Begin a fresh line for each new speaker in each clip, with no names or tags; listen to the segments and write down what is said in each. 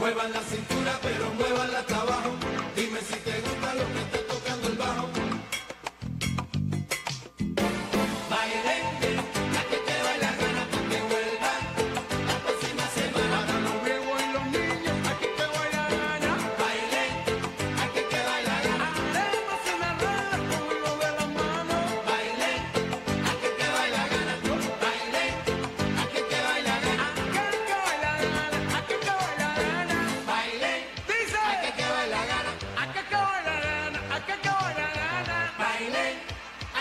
Muevan la cintura, pero muévanla hasta abajo. Dime si te gusta lo que está tocando el bajo. Bailen, la que te baila gana pa' que vuelva la próxima semana.
Para los viejos y los niños, aquí te voy a ganar.
Bailen, aquí te baila gana.
Haremos una rueda con lo de la mano.
Bailen, aquí te baila gana. Bailen, aquí te baila gana.
Aquí te baila gana, aquí te baila gana.
Bailen,
Dice,
aquí te baila gana.
aquí te baila gana, aquí te baila gana.
Bailen,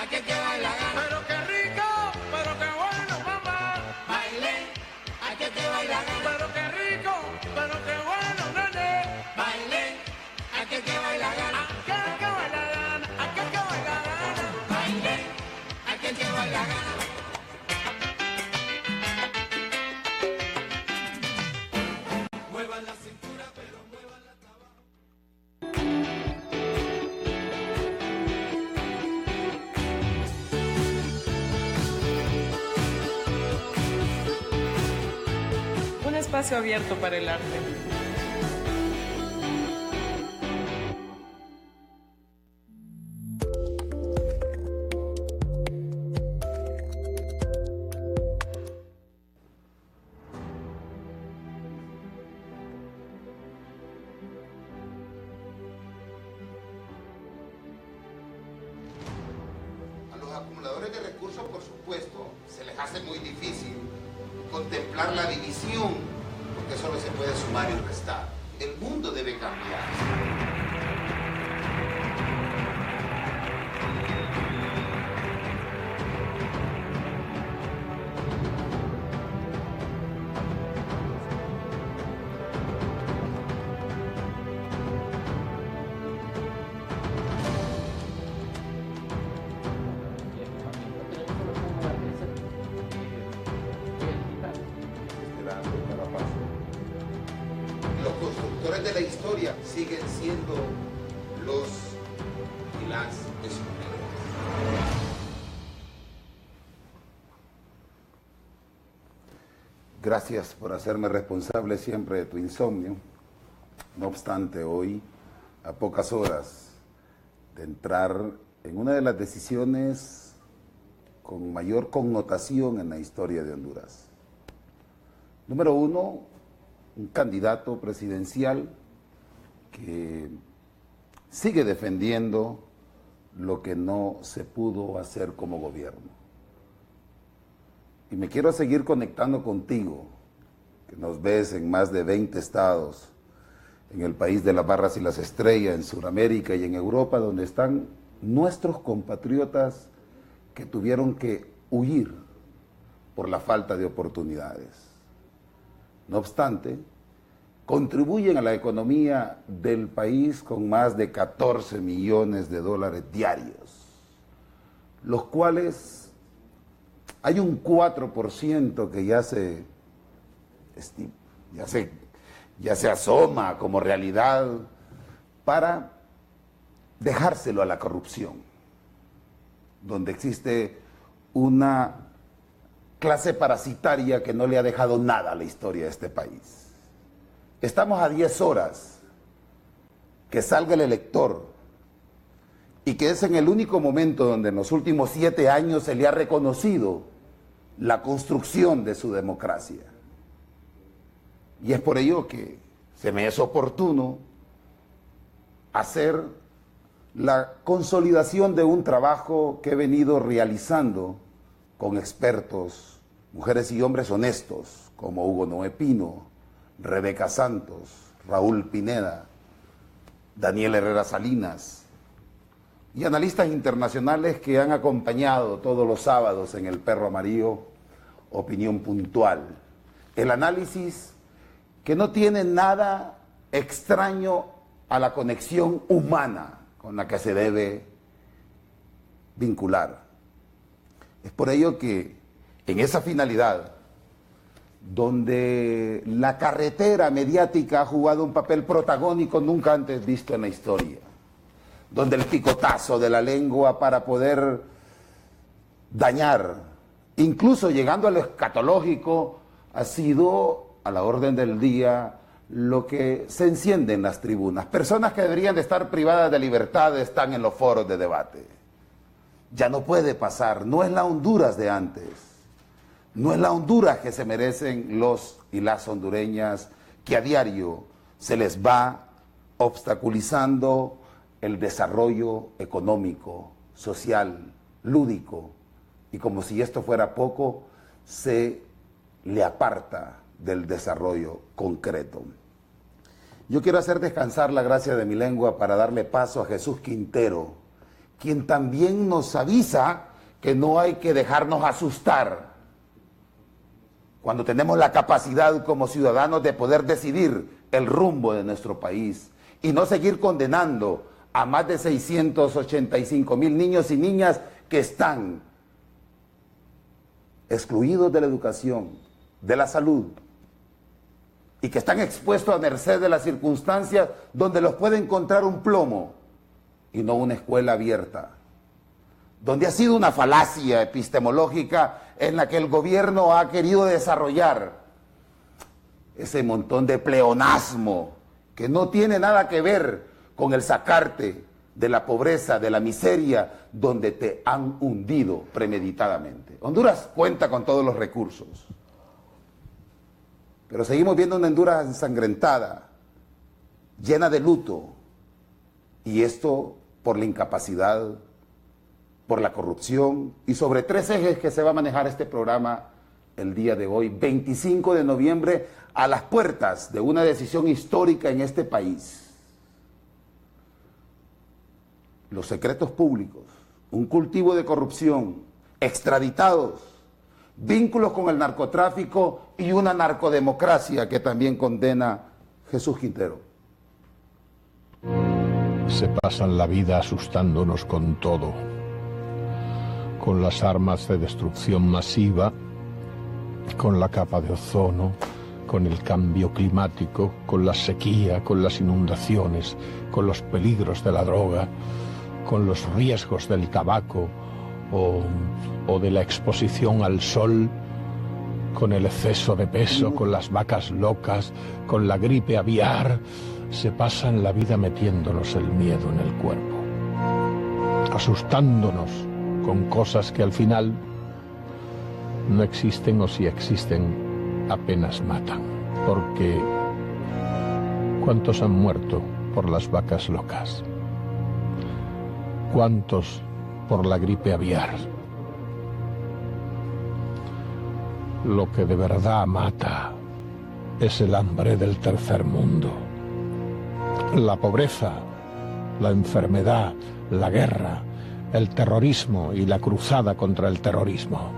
aquí te baila gana.
Pero qué rico, pero qué bueno, mamá.
Bailen, aquí te baila gana.
Pero qué rico, pero qué bueno, nene.
Bailen, aquí te baila gana.
Aquí te baila gana, aquí te baila gana.
Bailen, aquí te baila gana. Muevan la cintura, pero muevan la tabaco.
Un espacio abierto para el arte.
A los acumuladores de recursos, por supuesto, se les hace muy difícil contemplar la división, porque solo se puede sumar y restar. El mundo debe cambiar. Los constructores de la historia siguen siendo los y las escritores. Gracias por hacerme responsable siempre de tu insomnio. No obstante, hoy, a pocas horas de entrar en una de las decisiones con mayor connotación en la historia de Honduras. Número uno, un candidato presidencial que sigue defendiendo lo que no se pudo hacer como gobierno. Y me quiero seguir conectando contigo, que nos ves en más de 20 estados, en el país de las barras y las estrellas, en Sudamérica y en Europa, donde están nuestros compatriotas que tuvieron que huir por la falta de oportunidades. No obstante, contribuyen a la economía del país con más de 14 millones de dólares diarios, los cuales hay un 4% que ya se asoma como realidad para dejárselo a la corrupción, donde existe una clase parasitaria que no le ha dejado nada a la historia de este país. Estamos a 10 horas que salga el elector y que es en el único momento donde en los últimos 7 años se le ha reconocido la construcción de su democracia. Y es por ello que se me es oportuno hacer la consolidación de un trabajo que he venido realizando con expertos, mujeres y hombres honestos, como Hugo Noé Pino, Rebeca Santos, Raúl Pineda, Daniel Herrera Salinas, y analistas internacionales que han acompañado todos los sábados en El Perro Amarillo, Opinión Puntual. El análisis que no tiene nada extraño a la conexión humana con la que se debe vincular. Es por ello que en esa finalidad, donde la carretera mediática ha jugado un papel protagónico nunca antes visto en la historia, donde el picotazo de la lengua para poder dañar, incluso llegando a lo escatológico, ha sido a la orden del día lo que se enciende en las tribunas. Personas que deberían de estar privadas de libertad están en los foros de debate. Ya no puede pasar, no es la Honduras de antes, no es la Honduras que se merecen los y las hondureñas, que a diario se les va obstaculizando el desarrollo económico, social, lúdico, y como si esto fuera poco, se le aparta del desarrollo concreto. Yo quiero hacer descansar la gracia de mi lengua para darle paso a Jesús Quintero, quien también nos avisa que no hay que dejarnos asustar cuando tenemos la capacidad como ciudadanos de poder decidir el rumbo de nuestro país y no seguir condenando a más de 685,000 niños y niñas que están excluidos de la educación, de la salud, y que están expuestos a merced de las circunstancias donde los puede encontrar un plomo y no una escuela abierta, donde ha sido una falacia epistemológica en la que el gobierno ha querido desarrollar ese montón de pleonasmo que no tiene nada que ver con el sacarte de la pobreza, de la miseria, donde te han hundido premeditadamente. Honduras cuenta con todos los recursos, pero seguimos viendo una Honduras ensangrentada, llena de luto, y esto por la incapacidad, por la corrupción, y sobre 3 ejes que se va a manejar este programa el día de hoy, 25 de noviembre, a las puertas de una decisión histórica en este país. Los secretos públicos, un cultivo de corrupción, extraditados, vínculos con el narcotráfico y una narcodemocracia que también condena Jesús Quintero.
Se pasan la vida asustándonos con todo, con las armas de destrucción masiva, con la capa de ozono, con el cambio climático, con la sequía, con las inundaciones, con los peligros de la droga, con los riesgos del tabaco o de la exposición al sol, con el exceso de peso, con las vacas locas, con la gripe aviar. Se pasan la vida metiéndonos el miedo en el cuerpo, asustándonos con cosas que al final no existen, o si existen apenas matan, porque ¿cuántos han muerto por las vacas locas? ¿Cuántos por la gripe aviar? Lo que de verdad mata es el hambre del tercer mundo, la pobreza, la enfermedad, la guerra, el terrorismo y la cruzada contra el terrorismo,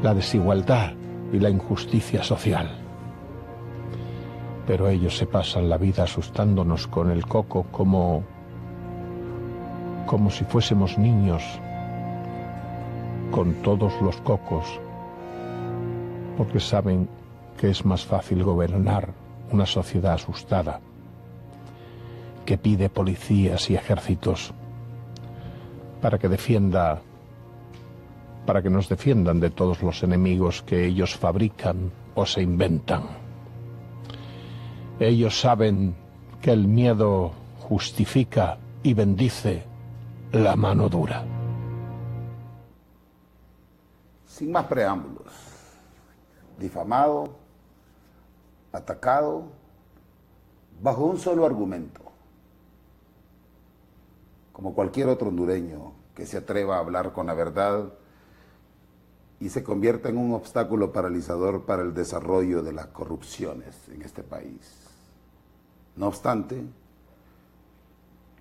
la desigualdad y la injusticia social. Pero ellos se pasan la vida asustándonos con el coco como si fuésemos niños, con todos los cocos, porque saben que es más fácil gobernar una sociedad asustada, que pide policías y ejércitos para que nos defiendan de todos los enemigos que ellos fabrican o se inventan. Ellos saben que el miedo justifica y bendice la mano dura.
Sin más preámbulos, difamado, atacado, bajo un solo argumento, como cualquier otro hondureño que se atreva a hablar con la verdad y se convierta en un obstáculo paralizador para el desarrollo de las corrupciones en este país. No obstante,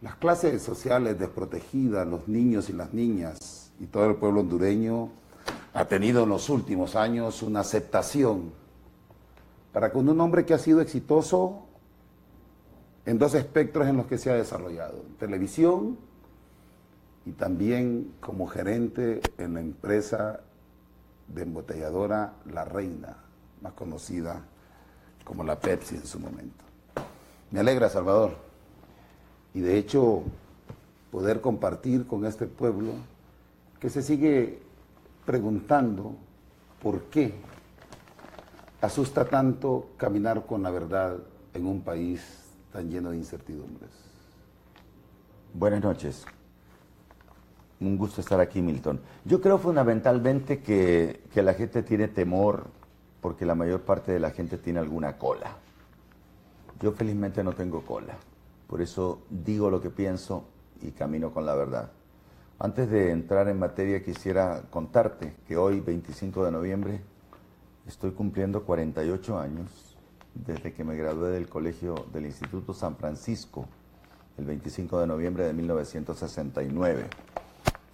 las clases sociales desprotegidas, los niños y las niñas y todo el pueblo hondureño ha tenido en los últimos años una aceptación para con un hombre que ha sido exitoso en 2 espectros en los que se ha desarrollado: televisión y también como gerente en la empresa de embotelladora La Reina, más conocida como la Pepsi en su momento. Me alegra, Salvador, y de hecho poder compartir con este pueblo que se sigue preguntando por qué asusta tanto caminar con la verdad en un país tan lleno de incertidumbres?
Buenas noches. Un gusto estar aquí, Milton. Yo creo fundamentalmente que la gente tiene temor porque la mayor parte de la gente tiene alguna cola. Yo felizmente no tengo cola. Por eso digo lo que pienso y camino con la verdad. Antes de entrar en materia, quisiera contarte que hoy, 25 de noviembre, estoy cumpliendo 48 años desde que me gradué del colegio del Instituto San Francisco, el 25 de noviembre de 1969,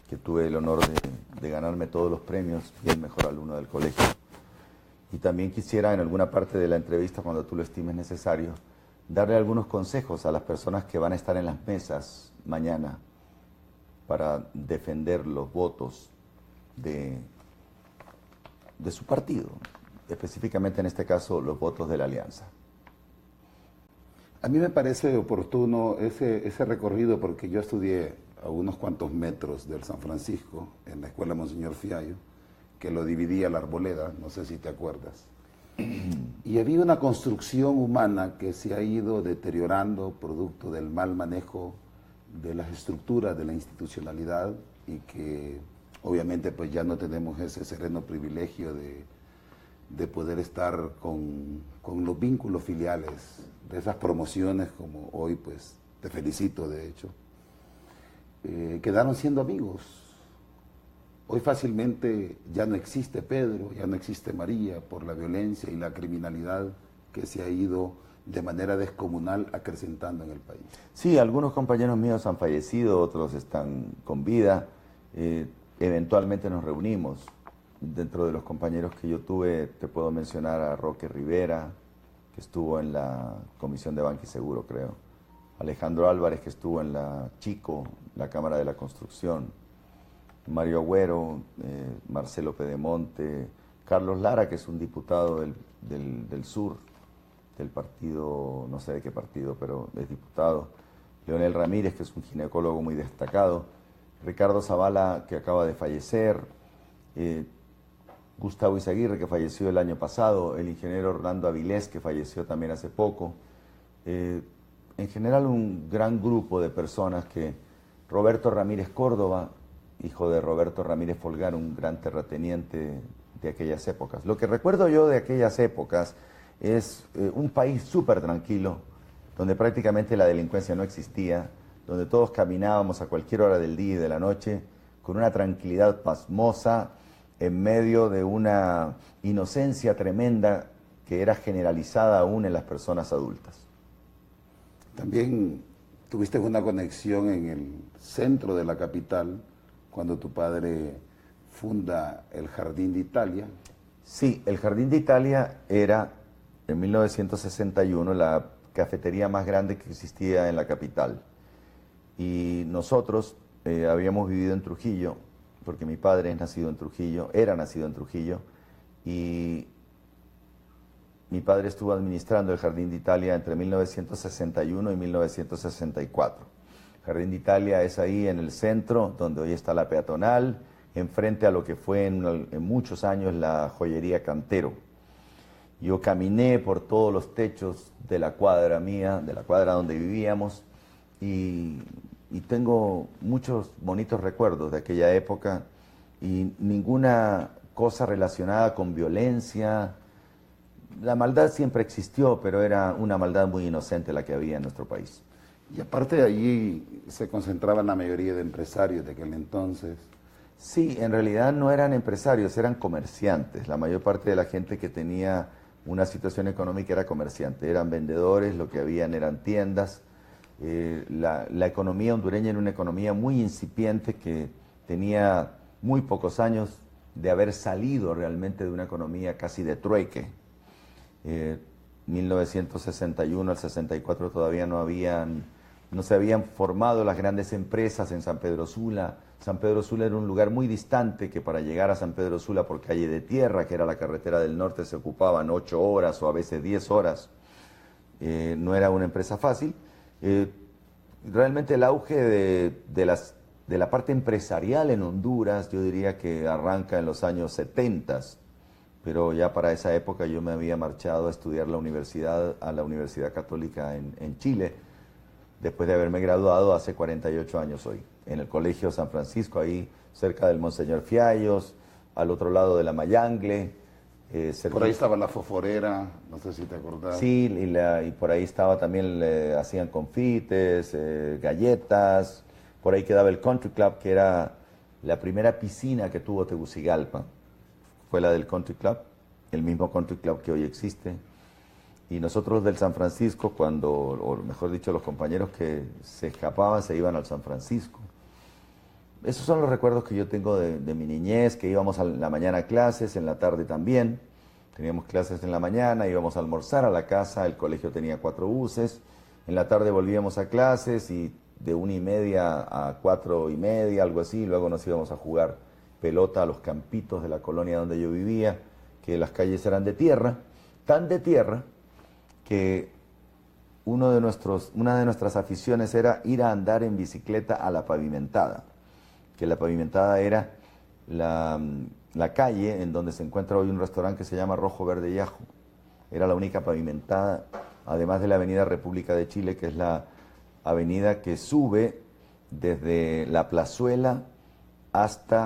que tuve el honor de ganarme todos los premios y el mejor alumno del colegio. Y también quisiera, en alguna parte de la entrevista, cuando tú lo estimes necesario, darle algunos consejos a las personas que van a estar en las mesas mañana para defender los votos de su partido, específicamente en este caso los votos de la Alianza.
A mí me parece oportuno ese recorrido porque yo estudié a unos cuantos metros del San Francisco, en la escuela Monseñor Fiallo, que lo dividía la Arboleda, no sé si te acuerdas. Y había una construcción humana que se ha ido deteriorando producto del mal manejo de las estructuras de la institucionalidad y que obviamente pues ya no tenemos ese sereno privilegio de poder estar con los vínculos filiales de esas promociones como hoy, pues te felicito de hecho, quedaron siendo amigos. Hoy fácilmente ya no existe Pedro, ya no existe María por la violencia y la criminalidad que se ha ido de manera descomunal acrecentando en el país.
Sí, algunos compañeros míos han fallecido, otros están con vida, eventualmente nos reunimos. Dentro de los compañeros que yo tuve, te puedo mencionar a Roque Rivera, que estuvo en la Comisión de Banca y Seguro, creo. Alejandro Álvarez, que estuvo en la Chico, la Cámara de la Construcción. Mario Agüero, Marcelo Pedemonte, Carlos Lara, que es un diputado del sur, del partido, no sé de qué partido, pero es diputado. Leonel Ramírez, que es un ginecólogo muy destacado. Ricardo Zavala, que acaba de fallecer. Gustavo Izaguirre, que falleció el año pasado. El ingeniero Orlando Avilés, que falleció también hace poco. En general, un gran grupo de personas que... Roberto Ramírez Córdoba, hijo de Roberto Ramírez Folgar, un gran terrateniente de aquellas épocas. Lo que recuerdo yo de aquellas épocas es un país súper tranquilo, donde prácticamente la delincuencia no existía, donde todos caminábamos a cualquier hora del día y de la noche, con una tranquilidad pasmosa, en medio de una inocencia tremenda que era generalizada aún en las personas adultas.
También tuviste una conexión en el centro de la capital, cuando tu padre funda el Jardín de Italia.
Sí, el Jardín de Italia era, en 1961, la cafetería más grande que existía en la capital. Y nosotros habíamos vivido en Trujillo, porque mi padre es nacido en Trujillo, era nacido en Trujillo, y mi padre estuvo administrando el Jardín de Italia entre 1961 y 1964. Jardín de Italia es ahí en el centro, donde hoy está la peatonal, enfrente a lo que fue en muchos años la joyería Cantero. Yo caminé por todos los techos de la cuadra mía, de la cuadra donde vivíamos, y tengo muchos bonitos recuerdos de aquella época, y ninguna cosa relacionada con violencia. La maldad siempre existió, pero era una maldad muy inocente la que había en nuestro país.
Y aparte de allí se concentraban la mayoría de empresarios de aquel entonces.
Sí, en realidad no eran empresarios, eran comerciantes. La mayor parte de la gente que tenía una situación económica era comerciante, eran vendedores, lo que habían eran tiendas. La economía hondureña era una economía muy incipiente que tenía muy pocos años de haber salido realmente de una economía casi de trueque. 1961 al 64 todavía no se habían formado las grandes empresas en San Pedro Sula. San Pedro Sula era un lugar muy distante que para llegar a San Pedro Sula por calle de tierra, que era la carretera del norte, se ocupaban 8 horas o a veces 10 horas. No era una empresa fácil. Realmente el auge de la parte empresarial en Honduras, yo diría que arranca en los años 70, pero ya para esa época yo me había marchado a estudiar a la Universidad Católica en Chile, después de haberme graduado hace 48 años hoy, en el Colegio San Francisco, ahí cerca del Monseñor Fiallos, al otro lado de la Mayangle.
Por ahí estaba la Foforera, no sé si te acordás.
Sí, y por ahí estaba también, hacían confites, galletas, por ahí quedaba el Country Club, que era la primera piscina que tuvo Tegucigalpa, fue la del Country Club, el mismo Country Club que hoy existe. Y nosotros del San Francisco, o mejor dicho, los compañeros que se escapaban se iban al San Francisco. Esos son los recuerdos que yo tengo de mi niñez, que íbamos a la mañana a clases, en la tarde también. Teníamos clases en la mañana, íbamos a almorzar a la casa, el colegio tenía 4 buses. En la tarde volvíamos a clases y de 1:30 a 4:30, algo así. Luego nos íbamos a jugar pelota a los campitos de la colonia donde yo vivía, que las calles eran de tierra, tan de tierra que una de nuestras aficiones era ir a andar en bicicleta a la pavimentada, que la pavimentada era la calle en donde se encuentra hoy un restaurante que se llama Rojo Verde y Ajo. Era la única pavimentada, además de la avenida República de Chile, que es la avenida que sube desde la Plazuela hasta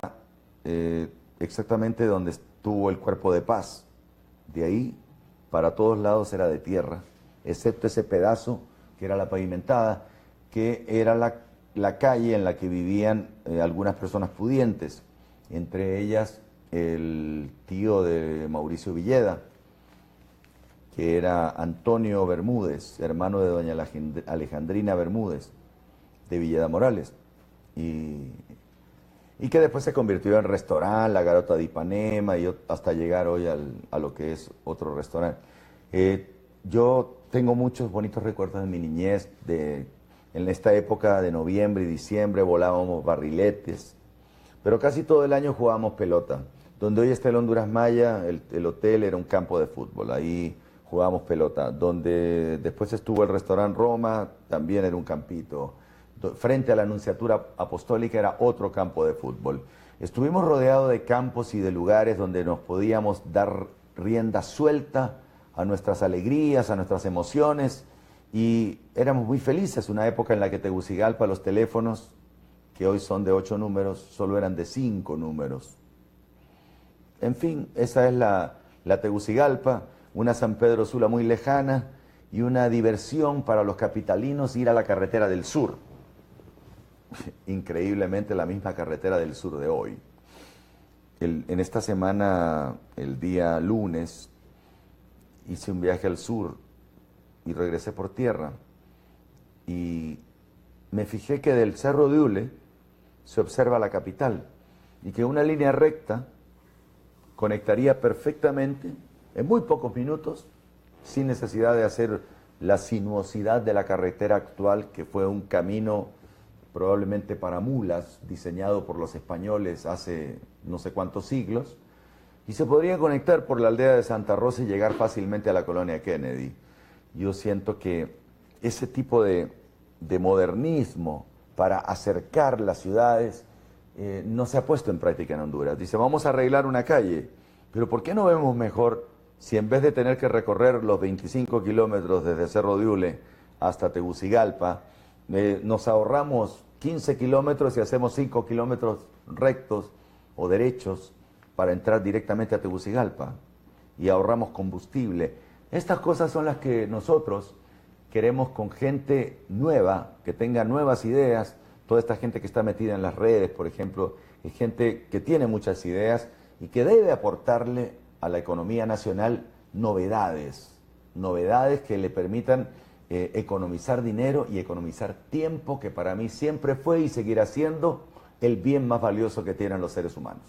exactamente donde estuvo el Cuerpo de Paz. De ahí, para todos lados era de tierra, excepto ese pedazo que era la pavimentada, que era la calle en la que vivían algunas personas pudientes, entre ellas el tío de Mauricio Villeda, que era Antonio Bermúdez, hermano de doña Alejandrina Bermúdez, de Villeda Morales, y que después se convirtió en restaurante, La Garota de Ipanema, y hasta llegar hoy a lo que es otro restaurante. Yo tengo muchos bonitos recuerdos de mi niñez, en esta época de noviembre y diciembre volábamos barriletes, pero casi todo el año jugábamos pelota. Donde hoy está el Honduras Maya, el hotel era un campo de fútbol, ahí jugábamos pelota. Donde después estuvo el restaurante Roma, también era un campito. Frente a la Anunciatura Apostólica era otro campo de fútbol. Estuvimos rodeados de campos y de lugares donde nos podíamos dar rienda suelta a nuestras alegrías, a nuestras emociones, y éramos muy felices. Una época en la que Tegucigalpa, los teléfonos, que hoy son de 8 números, solo eran de 5 números. En fin, esa es la Tegucigalpa, una San Pedro Sula muy lejana y una diversión para los capitalinos ir a la carretera del sur. Increíblemente la misma carretera del sur de hoy. En esta semana, el día lunes, hice un viaje al sur y regresé por tierra y me fijé que del Cerro de Ule se observa la capital y que una línea recta conectaría perfectamente en muy pocos minutos, sin necesidad de hacer la sinuosidad de la carretera actual, que fue un camino probablemente para mulas, diseñado por los españoles hace no sé cuántos siglos, y se podría conectar por la aldea de Santa Rosa y llegar fácilmente a la colonia Kennedy. Yo siento que ese tipo de modernismo para acercar las ciudades no se ha puesto en práctica en Honduras. Dice, vamos a arreglar una calle, pero ¿por qué no vemos mejor si en vez de tener que recorrer los 25 kilómetros desde Cerro de Ule hasta Tegucigalpa, nos ahorramos 15 kilómetros y hacemos 5 kilómetros rectos o derechos para entrar directamente a Tegucigalpa y ahorramos combustible? Estas cosas son las que nosotros queremos con gente nueva, que tenga nuevas ideas. Toda esta gente que está metida en las redes, por ejemplo, es gente que tiene muchas ideas y que debe aportarle a la economía nacional novedades que le permitan economizar dinero y economizar tiempo, que para mí siempre fue y seguirá siendo el bien más valioso que tienen los seres humanos.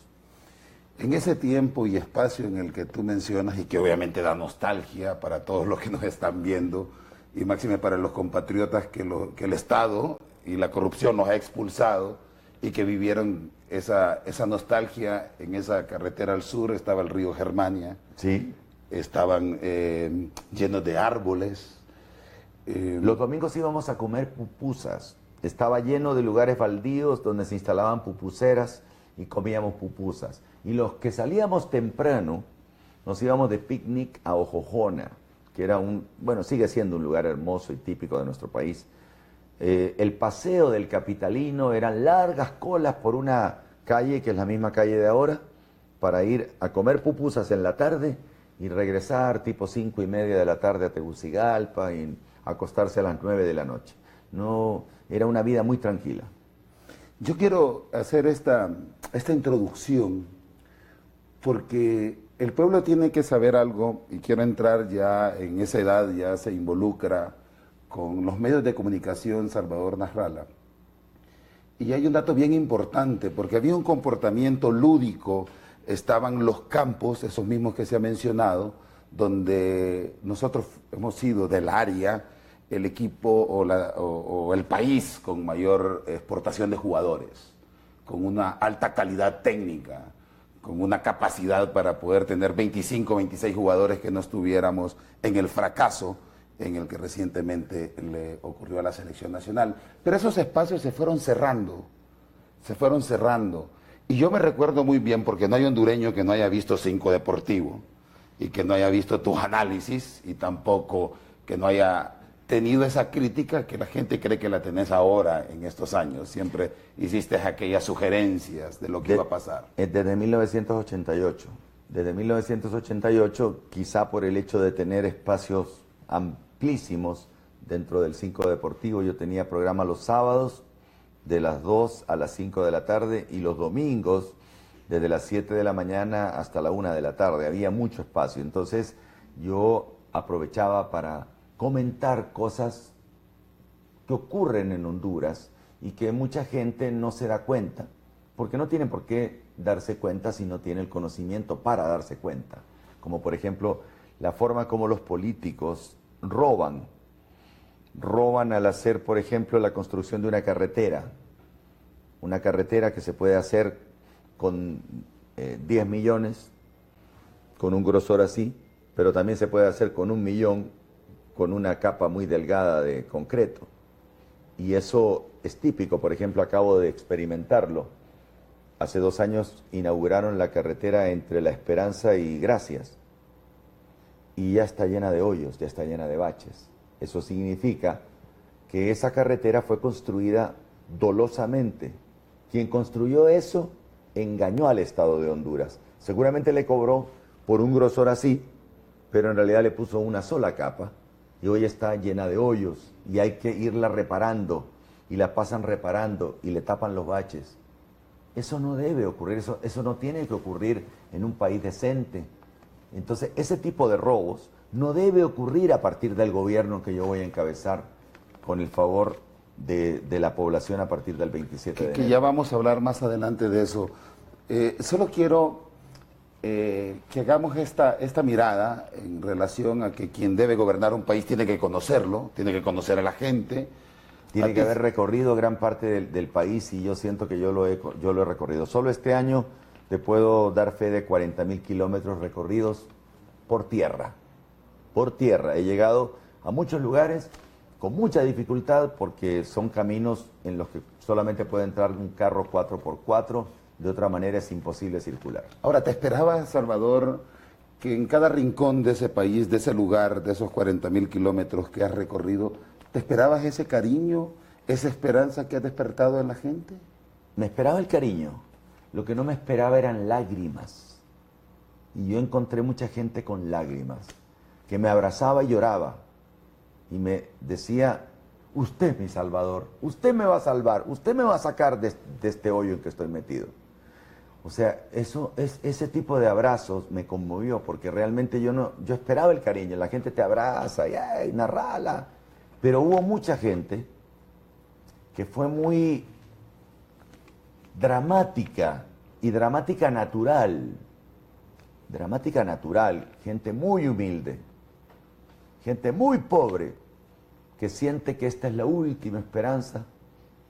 En ese tiempo y espacio en el que tú mencionas, y que obviamente da nostalgia para todos los que nos están viendo, y máxime para los compatriotas que el Estado y la corrupción nos ha expulsado, y que vivieron esa nostalgia en esa carretera al sur, estaba el río Germania,
Sí.
estaban llenos de árboles.
Los domingos íbamos a comer pupusas. Estaba lleno de lugares baldíos donde se instalaban pupuseras y comíamos pupusas. Y los que salíamos temprano nos íbamos de picnic a Ojojona, que era sigue siendo un lugar hermoso y típico de nuestro país. El paseo del capitalino eran largas colas por una calle, que es la misma calle de ahora, para ir a comer pupusas en la tarde y regresar tipo 5:30 de la tarde a Tegucigalpa y acostarse a las 9 de la noche. No, era una vida muy tranquila.
Yo quiero hacer esta introducción porque el pueblo tiene que saber algo, y quiero entrar ya en esa edad, ya se involucra con los medios de comunicación Salvador Nasralla. Y hay un dato bien importante, porque había un comportamiento lúdico, estaban los campos, esos mismos que se ha mencionado, donde nosotros hemos sido del área el equipo o el país con mayor exportación de jugadores, con una alta calidad técnica, con una capacidad para poder tener 25, 26 jugadores que no estuviéramos en el fracaso en el que recientemente le ocurrió a la selección nacional. Pero esos espacios se fueron cerrando. Y yo me recuerdo muy bien, porque no hay hondureño que no haya visto Cinco Deportivo y que no haya visto tus análisis y tampoco que no haya tenido esa crítica que la gente cree que la tenés ahora en estos años. Siempre hiciste aquellas sugerencias de lo que iba a pasar.
Desde 1988. Desde 1988, quizá por el hecho de tener espacios amplísimos dentro del Cinco Deportivo, yo tenía programa los sábados de las 2 a las 5 de la tarde y los domingos desde las 7 de la mañana hasta la 1 de la tarde. Había mucho espacio, entonces yo aprovechaba para comentar cosas que ocurren en Honduras y que mucha gente no se da cuenta, porque no tienen por qué darse cuenta si no tiene el conocimiento para darse cuenta. Como por ejemplo, la forma como los políticos roban al hacer, por ejemplo, la construcción de una carretera que se puede hacer con 10 millones, con un grosor así, pero también se puede hacer con 1 millón, con una capa muy delgada de concreto. Y eso es típico, por ejemplo, acabo de experimentarlo. Hace 2 años inauguraron la carretera entre La Esperanza y Gracias. Y ya está llena de hoyos, ya está llena de baches. Eso significa que esa carretera fue construida dolosamente. Quien construyó eso engañó al Estado de Honduras. Seguramente le cobró por un grosor así, pero en realidad le puso una sola capa. Y hoy está llena de hoyos y hay que irla reparando y la pasan reparando y le tapan los baches. Eso no debe ocurrir, eso no tiene que ocurrir en un país decente. Entonces, ese tipo de robos no debe ocurrir a partir del gobierno que yo voy a encabezar con el favor de la población a partir del 27 de enero.
Que ya vamos a hablar más adelante de eso. Solo quiero que hagamos esta mirada en relación a que quien debe gobernar un país tiene que conocerlo, tiene que conocer a la gente.
Tiene que haber recorrido gran parte del país y yo siento que yo lo he recorrido. Solo este año te puedo dar fe de 40.000 kilómetros recorridos por tierra. Por tierra. He llegado a muchos lugares con mucha dificultad porque son caminos en los que solamente puede entrar un carro 4x4. De otra manera es imposible circular.
Ahora, ¿te esperabas, Salvador, que en cada rincón de ese país, de ese lugar, de esos 40.000 kilómetros que has recorrido, te esperabas ese cariño, esa esperanza que has despertado en la gente?
Me esperaba el cariño. Lo que no me esperaba eran lágrimas. Y yo encontré mucha gente con lágrimas, que me abrazaba y lloraba. Y me decía, usted es mi salvador, usted me va a salvar, usted me va a sacar de este hoyo en que estoy metido. O sea, ese tipo de abrazos me conmovió, porque realmente yo esperaba el cariño, la gente te abraza, y ¡ay, Nasralla! Pero hubo mucha gente que fue muy dramática, y dramática natural, gente muy humilde, gente muy pobre, que siente que esta es la última esperanza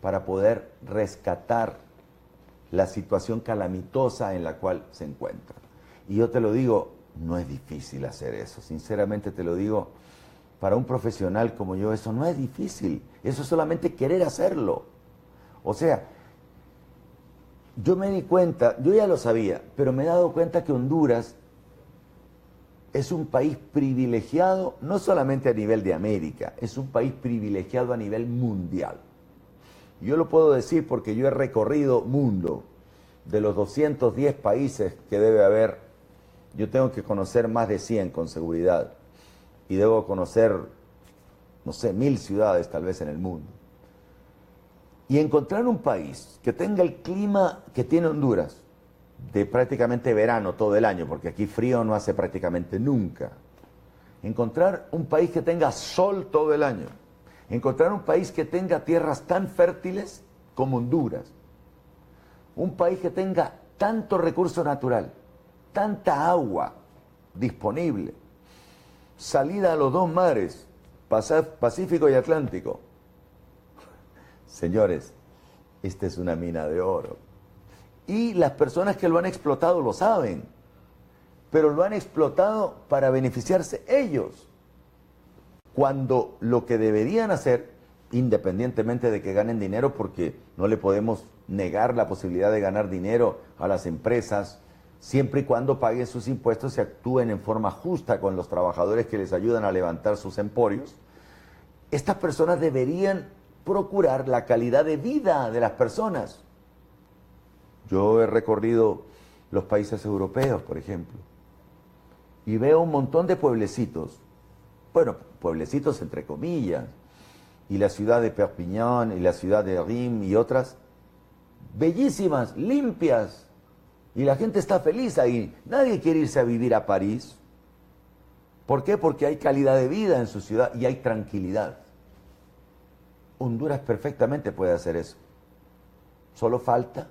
para poder rescatar la situación calamitosa en la cual se encuentra. Y yo te lo digo, no es difícil hacer eso, sinceramente te lo digo, para un profesional como yo eso no es difícil, eso es solamente querer hacerlo. O sea, yo me di cuenta, yo ya lo sabía, pero me he dado cuenta que Honduras es un país privilegiado, no solamente a nivel de América, es un país privilegiado a nivel mundial. Yo lo puedo decir porque yo he recorrido mundo. De los 210 países que debe haber, yo tengo que conocer más de 100 con seguridad. Y debo conocer, no sé, 1000 ciudades tal vez en el mundo. Y encontrar un país que tenga el clima que tiene Honduras, de prácticamente verano todo el año, porque aquí frío no hace prácticamente nunca. Encontrar un país que tenga sol todo el año. Encontrar un país que tenga tierras tan fértiles como Honduras. Un país que tenga tanto recurso natural, tanta agua disponible, salida a los dos mares, Pacífico y Atlántico. Señores, esta es una mina de oro. Y las personas que lo han explotado lo saben, pero lo han explotado para beneficiarse ellos. Cuando lo que deberían hacer, independientemente de que ganen dinero, porque no le podemos negar la posibilidad de ganar dinero a las empresas, siempre y cuando paguen sus impuestos y actúen en forma justa con los trabajadores que les ayudan a levantar sus emporios, estas personas deberían procurar la calidad de vida de las personas. Yo he recorrido los países europeos, por ejemplo, y veo un montón de pueblecitos, bueno, pueblecitos entre comillas, y la ciudad de Perpignan, y la ciudad de Reims, y otras, bellísimas, limpias, y la gente está feliz ahí. Nadie quiere irse a vivir a París. ¿Por qué? Porque hay calidad de vida en su ciudad y hay tranquilidad. Honduras perfectamente puede hacer eso. Solo falta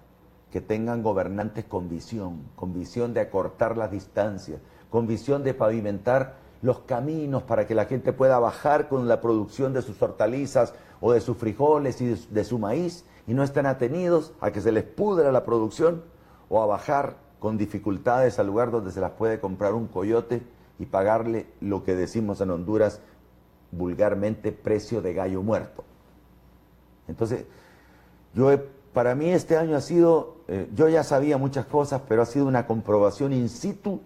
que tengan gobernantes con visión de acortar las distancias, con visión de pavimentar los caminos para que la gente pueda bajar con la producción de sus hortalizas o de sus frijoles y de su maíz y no estén atenidos a que se les pudra la producción o a bajar con dificultades al lugar donde se las puede comprar un coyote y pagarle lo que decimos en Honduras vulgarmente precio de gallo muerto. Entonces, para mí este año ha sido, yo ya sabía muchas cosas, pero ha sido una comprobación in situ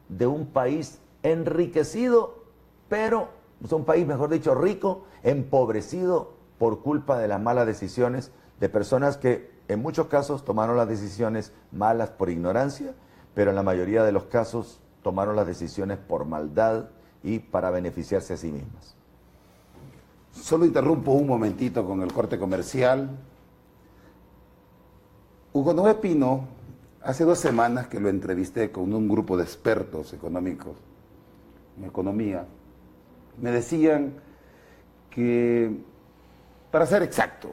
de un país enriquecido, pero es un país, mejor dicho, rico, empobrecido por culpa de las malas decisiones de personas que en muchos casos tomaron las decisiones malas por ignorancia, pero en la mayoría de los casos tomaron las decisiones por maldad y para beneficiarse a sí mismas.
Solo interrumpo un momentito con el corte comercial. Hugo Noé Pino, hace 2 semanas que lo entrevisté con un grupo de expertos económicos en economía, me decían que, para ser exacto,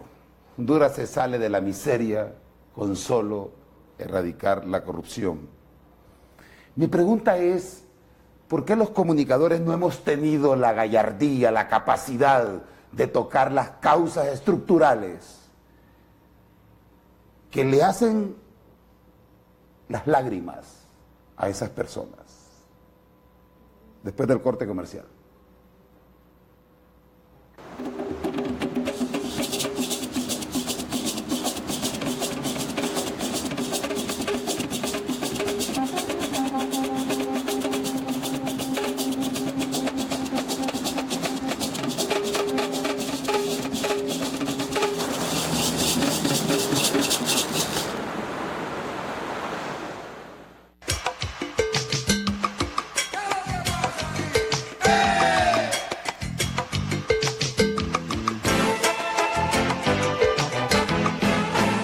Honduras se sale de la miseria con solo erradicar la corrupción. Mi pregunta es, ¿por qué los comunicadores no hemos tenido la gallardía, la capacidad de tocar las causas estructurales que le hacen las lágrimas a esas personas? Después del corte comercial.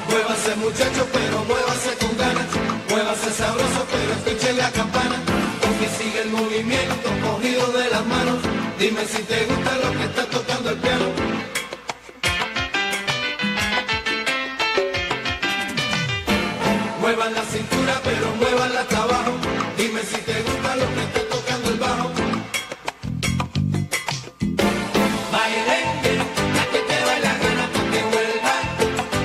Muévase muchacho, pero muévase con ganas. Muévase sabroso, pero escuche la campana. Porque sigue el movimiento cogido de las manos. Dime si te gusta lo que está tocando el piano. Muevan la cintura, pero muévanla hasta abajo. Dime si te gusta lo que está tocando el bajo. Bailengue, la que te baila gana pa' que vuelva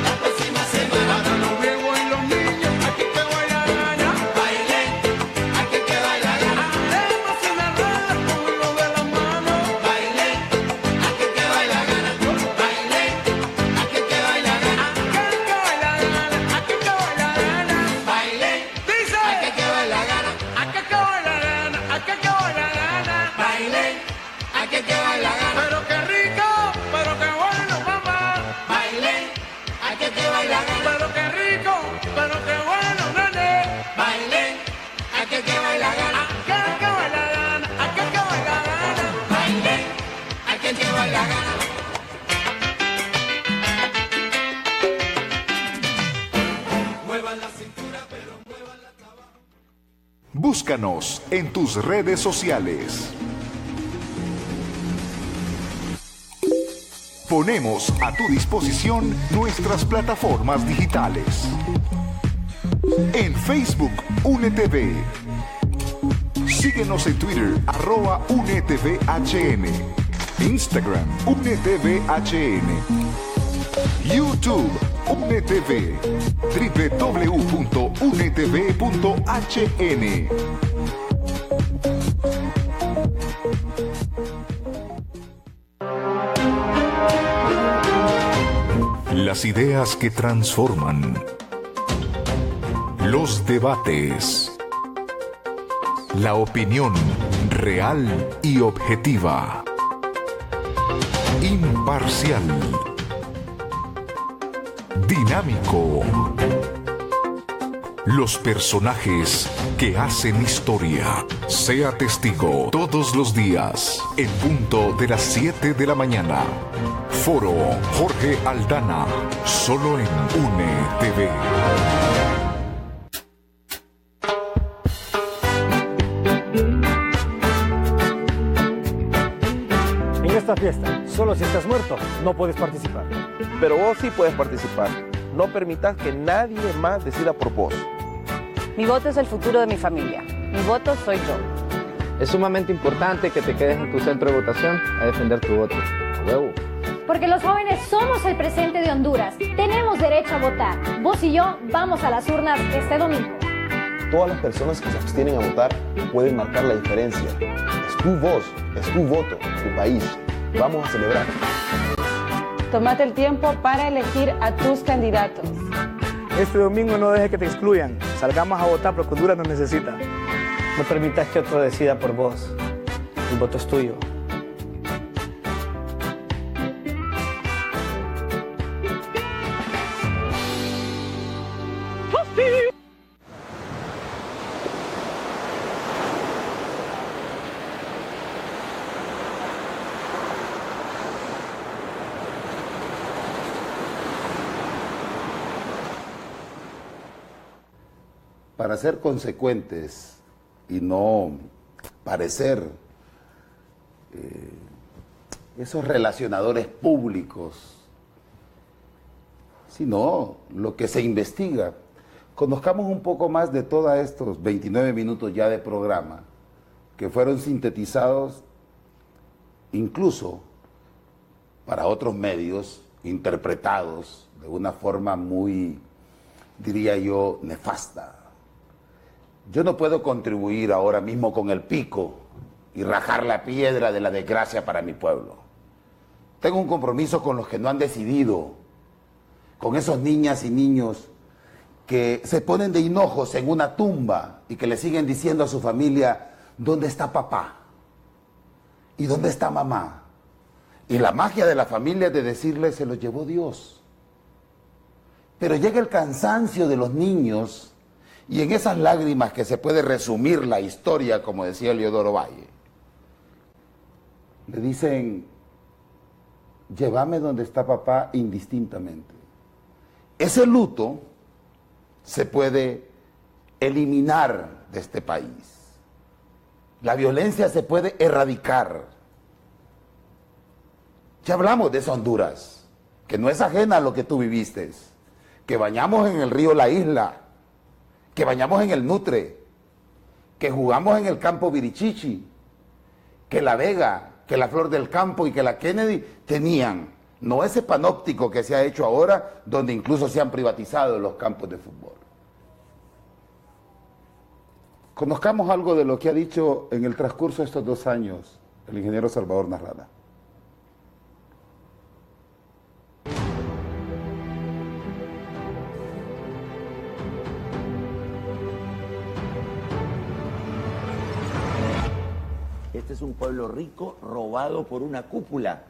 la próxima semana.
Para los viejos y los niños, aquí te voy a ganar.
Bailengue, la que te baila gana.
Andemos sin arreglo, con lo de la mano.
Bailengue,
Búscanos en tus redes sociales. Ponemos a tu disposición nuestras plataformas digitales. En Facebook, UNETV. Síguenos en Twitter, @UNETVHN. Instagram, UNETVHN. YouTube, UNETV. www.unetv.hn. Las ideas que transforman. Los debates. La opinión real y objetiva. Imparcial. Dinámico. Los personajes que hacen historia. Sea testigo todos los días, en punto de las 7 de la mañana. Foro Jorge Aldana, solo en UNETV.
En esta fiesta, solo si estás muerto, no puedes participar.
Pero vos sí puedes participar. No permitas que nadie más decida por vos.
Mi voto es el futuro de mi familia. Mi voto soy yo.
Es sumamente importante que te quedes en tu centro de votación a defender tu voto. ¡A huevo!
Porque los jóvenes somos el presente de Honduras. Tenemos derecho a votar. Vos y yo vamos a las urnas este domingo.
Todas las personas que se abstienen a votar pueden marcar la diferencia. Es tu voz, es tu voto, tu país. Vamos a celebrar.
Tómate el tiempo para elegir a tus candidatos.
Este domingo no dejes que te excluyan. Salgamos a votar porque Honduras nos necesita.
No permitas que otro decida por vos. El voto es tuyo.
Para ser consecuentes y no parecer esos relacionadores públicos, sino lo que se investiga, conozcamos un poco más de todos estos 29 minutos ya de programa que fueron sintetizados incluso para otros medios, interpretados de una forma muy, diría yo, nefasta. Yo no puedo contribuir ahora mismo con el pico y rajar la piedra de la desgracia para mi pueblo. Tengo un compromiso con los que no han decidido, con esos niñas y niños que se ponen de hinojos en una tumba y que le siguen diciendo a su familia, ¿dónde está papá? ¿Y dónde está mamá? Y la magia de la familia es de decirle, se los llevó Dios. Pero llega el cansancio de los niños. Y en esas lágrimas que se puede resumir la historia, como decía Eliodoro Valle, le dicen, llévame donde está papá indistintamente. Ese luto se puede eliminar de este país. La violencia se puede erradicar. Ya hablamos de esa Honduras, que no es ajena a lo que tú viviste, que bañamos en el río La Isla, que bañamos en el Nutre, que jugamos en el campo Virichichi, que La Vega, que la Flor del Campo y que la Kennedy tenían, no ese panóptico que se ha hecho ahora, donde incluso se han privatizado los campos de fútbol. Conozcamos algo de lo que ha dicho en el transcurso de estos 2 años el ingeniero Salvador Narrada.
Este es un pueblo rico robado por una cúpula.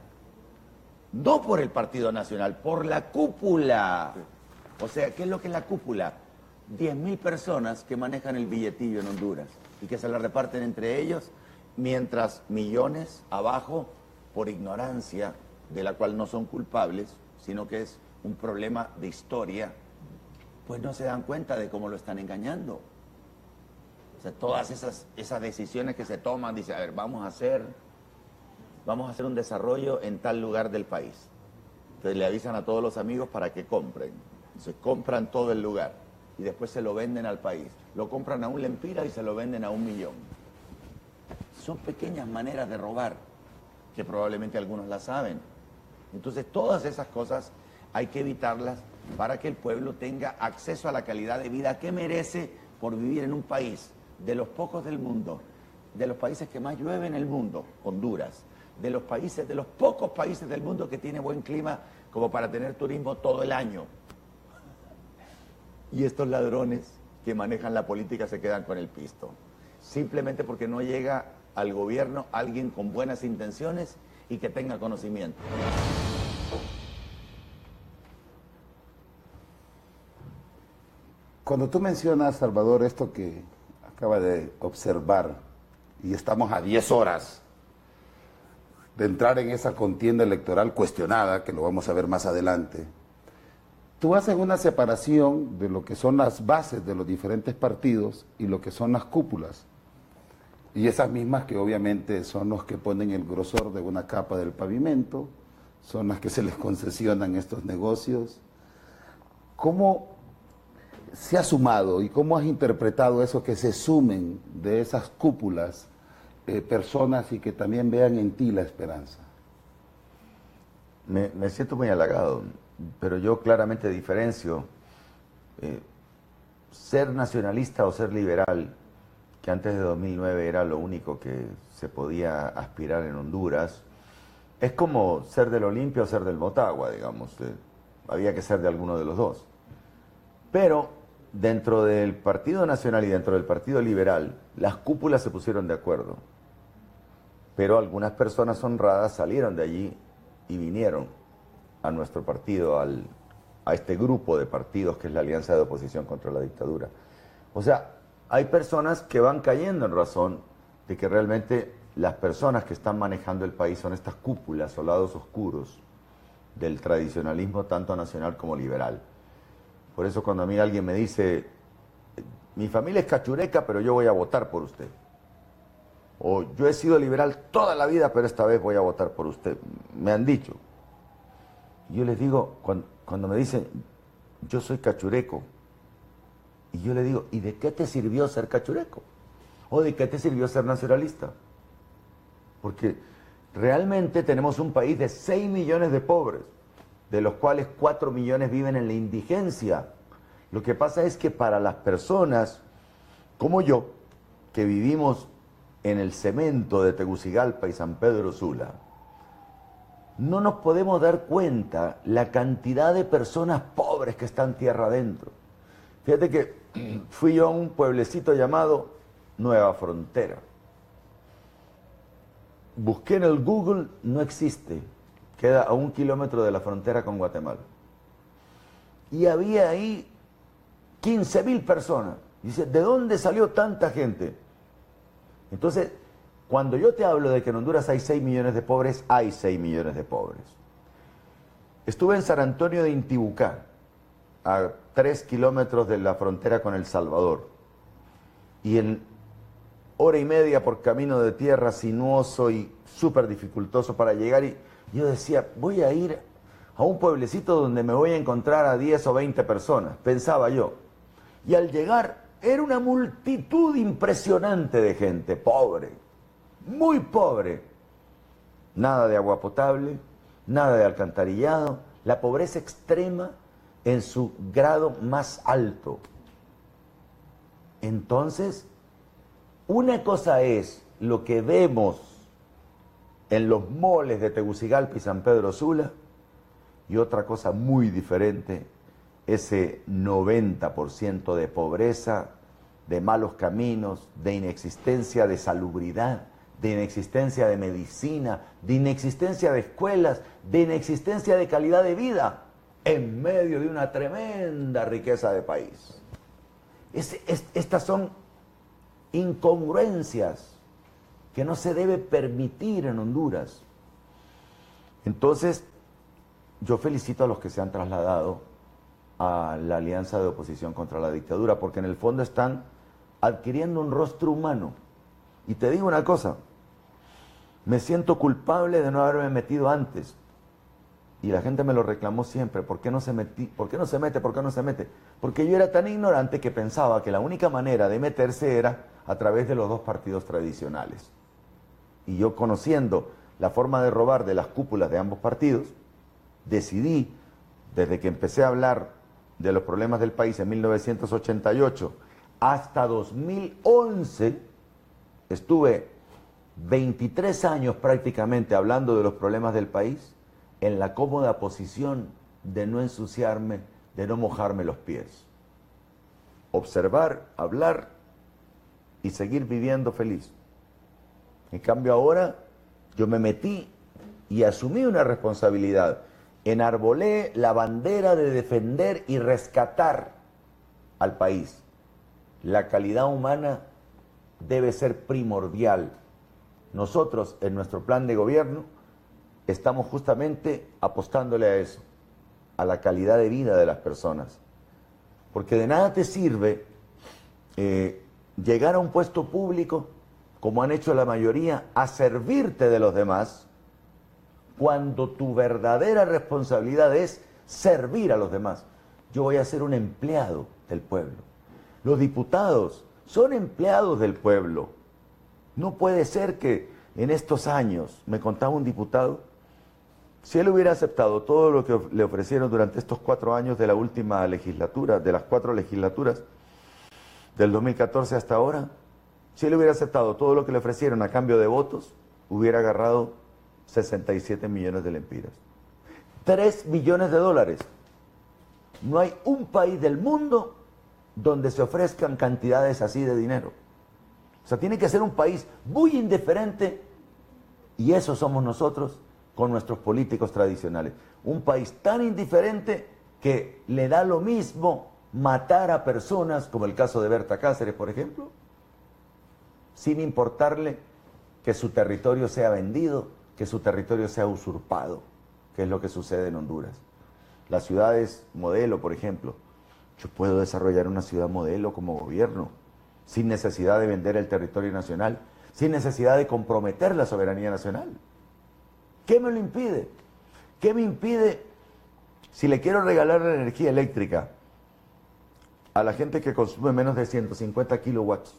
No por el Partido Nacional, por la cúpula. O sea, ¿qué es lo que es la cúpula? 10.000 personas que manejan el billetillo en Honduras y que se la reparten entre ellos, mientras millones abajo, por ignorancia, de la cual no son culpables, sino que es un problema de historia, pues no se dan cuenta de cómo lo están engañando. O sea, todas esas decisiones que se toman, dice, a ver, vamos a hacer un desarrollo en tal lugar del país. Entonces le avisan a todos los amigos para que compren. Entonces compran todo el lugar y después se lo venden al país. Lo compran a un lempira y se lo venden a 1 millón. Son pequeñas maneras de robar, que probablemente algunos las saben. Entonces todas esas cosas hay que evitarlas para que el pueblo tenga acceso a la calidad de vida que merece por vivir en un país de los pocos del mundo, de los países que más llueve en el mundo, Honduras, de los pocos países del mundo que tiene buen clima como para tener turismo todo el año. Y estos ladrones que manejan la política se quedan con el pisto, simplemente porque no llega al gobierno alguien con buenas intenciones y que tenga conocimiento.
Cuando tú mencionas, Salvador, esto que acaba de observar, y estamos a 10 horas de entrar en esa contienda electoral cuestionada, que lo vamos a ver más adelante, tú haces una separación de lo que son las bases de los diferentes partidos y lo que son las cúpulas. Y esas mismas que obviamente son los que ponen el grosor de una capa del pavimento, son las que se les concesionan estos negocios. ¿Cómo se ha sumado y cómo has interpretado eso que se sumen de esas cúpulas personas y que también vean en ti la esperanza?
Me siento muy halagado, pero yo claramente diferencio ser nacionalista o ser liberal, que antes de 2009 era lo único que se podía aspirar en Honduras. Es como ser del Olimpia o ser del Motagua, digamos. Había que ser de alguno de los dos. Pero dentro del Partido Nacional y dentro del Partido Liberal, las cúpulas se pusieron de acuerdo. Pero algunas personas honradas salieron de allí y vinieron a nuestro partido, a este grupo de partidos que es la Alianza de Oposición contra la Dictadura. O sea, hay personas que van cayendo en razón de que realmente las personas que están manejando el país son estas cúpulas o lados oscuros del tradicionalismo tanto nacional como liberal. Por eso cuando a mí alguien me dice, mi familia es cachureca, pero yo voy a votar por usted. O yo he sido liberal toda la vida, pero esta vez voy a votar por usted. Me han dicho. Yo les digo, cuando me dicen, yo soy cachureco, y yo le digo, ¿y de qué te sirvió ser cachureco? ¿O de qué te sirvió ser nacionalista? Porque realmente tenemos un país de 6 millones de pobres, de los cuales 4 millones viven en la indigencia. Lo que pasa es que para las personas como yo, que vivimos en el cemento de Tegucigalpa y San Pedro Sula, no nos podemos dar cuenta la cantidad de personas pobres que están tierra adentro. Fíjate que fui yo a un pueblecito llamado Nueva Frontera. Busqué en el Google, no existe. Queda a 1 kilómetro de la frontera con Guatemala. Y había ahí 15.000 personas. Dice, ¿de dónde salió tanta gente? Entonces, cuando yo te hablo de que en Honduras hay 6 millones de pobres, hay 6 millones de pobres. Estuve en San Antonio de Intibucá, a 3 kilómetros de la frontera con El Salvador. Y en hora y media por camino de tierra sinuoso y súper dificultoso para llegar. Y yo decía, voy a ir a un pueblecito donde me voy a encontrar a 10 o 20 personas, pensaba yo. Y al llegar, era una multitud impresionante de gente, pobre, muy pobre. Nada de agua potable, nada de alcantarillado, la pobreza extrema en su grado más alto. Entonces, una cosa es lo que vemos en los moles de Tegucigalpa y San Pedro Sula, y otra cosa muy diferente, ese 90% de pobreza, de malos caminos, de inexistencia de salubridad, de inexistencia de medicina, de inexistencia de escuelas, de inexistencia de calidad de vida, en medio de una tremenda riqueza de país. Estas son incongruencias que no se debe permitir en Honduras. Entonces, yo felicito a los que se han trasladado a la Alianza de Oposición contra la Dictadura, porque en el fondo están adquiriendo un rostro humano. Y te digo una cosa, me siento culpable de no haberme metido antes. Y la gente me lo reclamó siempre. ¿Por qué no se mete? ¿Por qué no se mete? Porque yo era tan ignorante que pensaba que la única manera de meterse era a través de los dos partidos tradicionales. Y yo, conociendo la forma de robar de las cúpulas de ambos partidos, decidí, desde que empecé a hablar de los problemas del país en 1988 hasta 2011, estuve 23 años prácticamente hablando de los problemas del país, en la cómoda posición de no ensuciarme, de no mojarme los pies. Observar, hablar y seguir viviendo feliz. En cambio ahora yo me metí y asumí una responsabilidad. Enarbolé la bandera de defender y rescatar al país. La calidad humana debe ser primordial. Nosotros, en nuestro plan de gobierno, estamos justamente apostándole a eso, a la calidad de vida de las personas. Porque de nada te sirve llegar a un puesto público, como han hecho la mayoría, a servirte de los demás, cuando tu verdadera responsabilidad es servir a los demás. Yo voy a ser un empleado del pueblo. Los diputados son empleados del pueblo. No puede ser que en estos años, me contaba un diputado, si él hubiera aceptado todo lo que le ofrecieron durante estos 4 años de la última legislatura, de las 4 legislaturas, del 2014 hasta ahora, si él hubiera aceptado todo lo que le ofrecieron a cambio de votos, hubiera agarrado 67 millones de lempiras. 3 millones de dólares. No hay un país del mundo donde se ofrezcan cantidades así de dinero. O sea, tiene que ser un país muy indiferente, y eso somos nosotros con nuestros políticos tradicionales. Un país tan indiferente que le da lo mismo matar a personas, como el caso de Berta Cáceres, por ejemplo, sin importarle que su territorio sea vendido, que su territorio sea usurpado, que es lo que sucede en Honduras. Las ciudades modelo, por ejemplo, yo puedo desarrollar una ciudad modelo como gobierno, sin necesidad de vender el territorio nacional, sin necesidad de comprometer la soberanía nacional. ¿Qué me lo impide? ¿Qué me impide si le quiero regalar la energía eléctrica a la gente que consume menos de 150 kilowatts?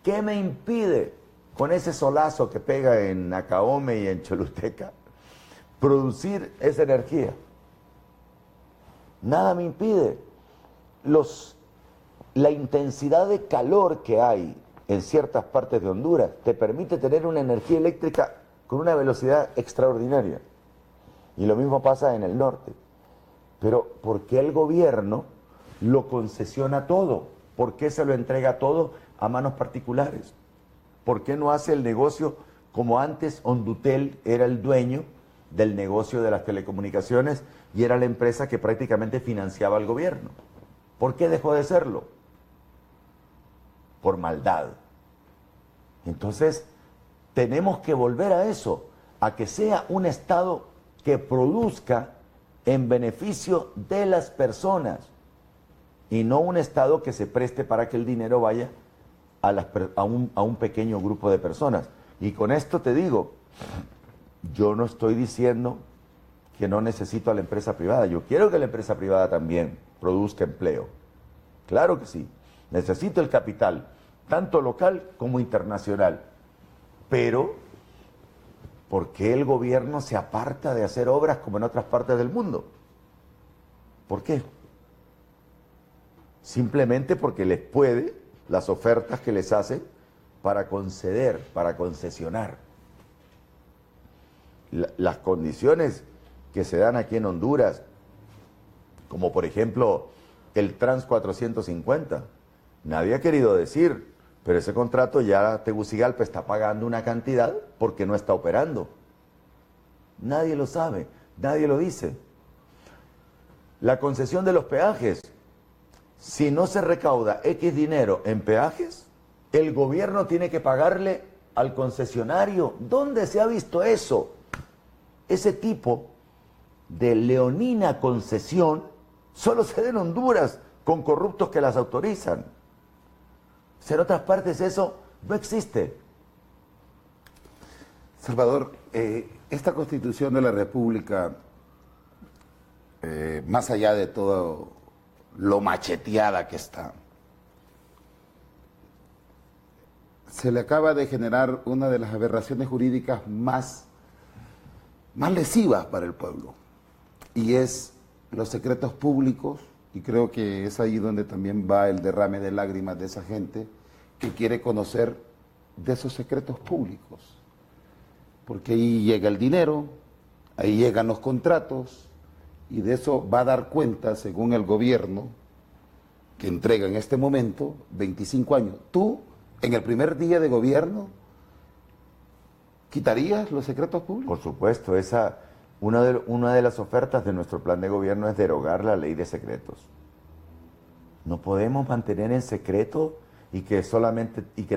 ¿Qué me impide, con ese solazo que pega en Nacaome y en Choluteca, producir esa energía? Nada me impide. La intensidad de calor que hay en ciertas partes de Honduras te permite tener una energía eléctrica con una velocidad extraordinaria. Y lo mismo pasa en el norte. Pero ¿por qué el gobierno lo concesiona todo? ¿Por qué se lo entrega todo a manos particulares? ¿Por qué no hace el negocio como antes? Hondutel era el dueño del negocio de las telecomunicaciones y era la empresa que prácticamente financiaba al gobierno. ¿Por qué dejó de serlo? Por maldad. Entonces, tenemos que volver a eso, a que sea un Estado que produzca en beneficio de las personas y no un Estado que se preste para que el dinero vaya a un pequeño grupo de personas. Y con esto te digo, yo no estoy diciendo que no necesito a la empresa privada. Yo quiero que la empresa privada también produzca empleo. Claro que sí. Necesito el capital, tanto local como internacional. Pero, ¿por qué el gobierno se aparta de hacer obras como en otras partes del mundo? ¿Por qué? Simplemente porque les puede las ofertas que les hacen para conceder, para concesionar. Las condiciones que se dan aquí en Honduras, como por ejemplo el Trans 450, nadie ha querido decir, pero ese contrato ya Tegucigalpa está pagando una cantidad porque no está operando. Nadie lo sabe, nadie lo dice. La concesión de los peajes, si no se recauda X dinero en peajes, el gobierno tiene que pagarle al concesionario. ¿Dónde se ha visto eso? Ese tipo de leonina concesión solo se da en Honduras con corruptos que las autorizan. O sea, en otras partes eso no existe.
Salvador, esta Constitución de la República, más allá de todo lo macheteada que está, se le acaba de generar una de las aberraciones jurídicas más lesivas para el pueblo, y es los secretos públicos, y creo que es ahí donde también va el derrame de lágrimas de esa gente que quiere conocer de esos secretos públicos, porque ahí llega el dinero, ahí llegan los contratos, y de eso va a dar cuenta, según el gobierno, que entrega en este momento 25 años. Tú, en el primer día de gobierno, ¿quitarías los secretos públicos?
Por supuesto, una de las ofertas de nuestro plan de gobierno es derogar la ley de secretos. No podemos mantener en secreto y que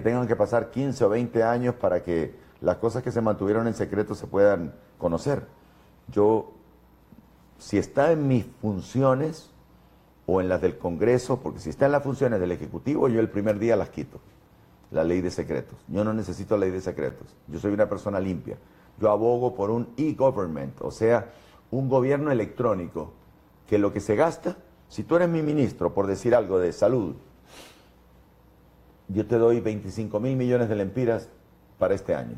tengan que pasar 15 o 20 años para que las cosas que se mantuvieron en secreto se puedan conocer. Si está en mis funciones o en las del Congreso, porque si está en las funciones del Ejecutivo, yo el primer día las quito. La ley de secretos. Yo no necesito ley de secretos. Yo soy una persona limpia. Yo abogo por un e-government, o sea, un gobierno electrónico, que lo que se gasta, si tú eres mi ministro, por decir algo de salud, yo te doy 25.000 millones de lempiras para este año.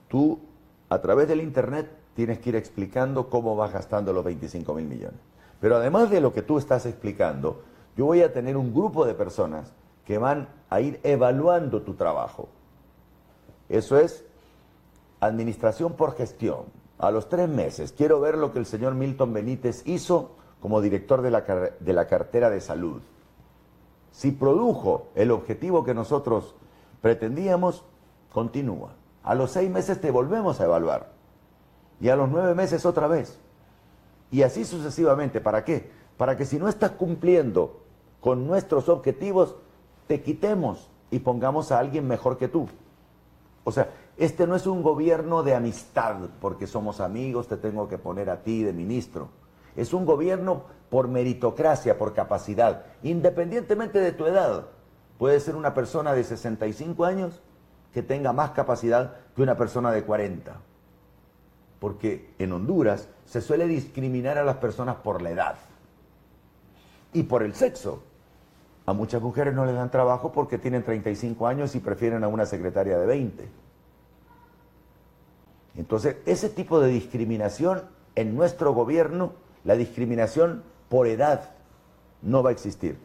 Tú, a través del internet, tienes que ir explicando cómo vas gastando los 25.000 millones. Pero además de lo que tú estás explicando, yo voy a tener un grupo de personas que van a ir evaluando tu trabajo. Eso es administración por gestión. A los 3 meses quiero ver lo que el señor Milton Benítez hizo como director de la cartera de salud. Si produjo el objetivo que nosotros pretendíamos, continúa. A los 6 meses te volvemos a evaluar. Y a los 9 meses otra vez. Y así sucesivamente. ¿Para qué? Para que si no estás cumpliendo con nuestros objetivos, te quitemos y pongamos a alguien mejor que tú. O sea, este no es un gobierno de amistad, porque somos amigos, te tengo que poner a ti de ministro. Es un gobierno por meritocracia, por capacidad, independientemente de tu edad. Puede ser una persona de 65 años que tenga más capacidad que una persona de 40. Porque en Honduras se suele discriminar a las personas por la edad y por el sexo. A muchas mujeres no les dan trabajo porque tienen 35 años y prefieren a una secretaria de 20. Entonces, ese tipo de discriminación en nuestro gobierno, la discriminación por edad, no va a existir.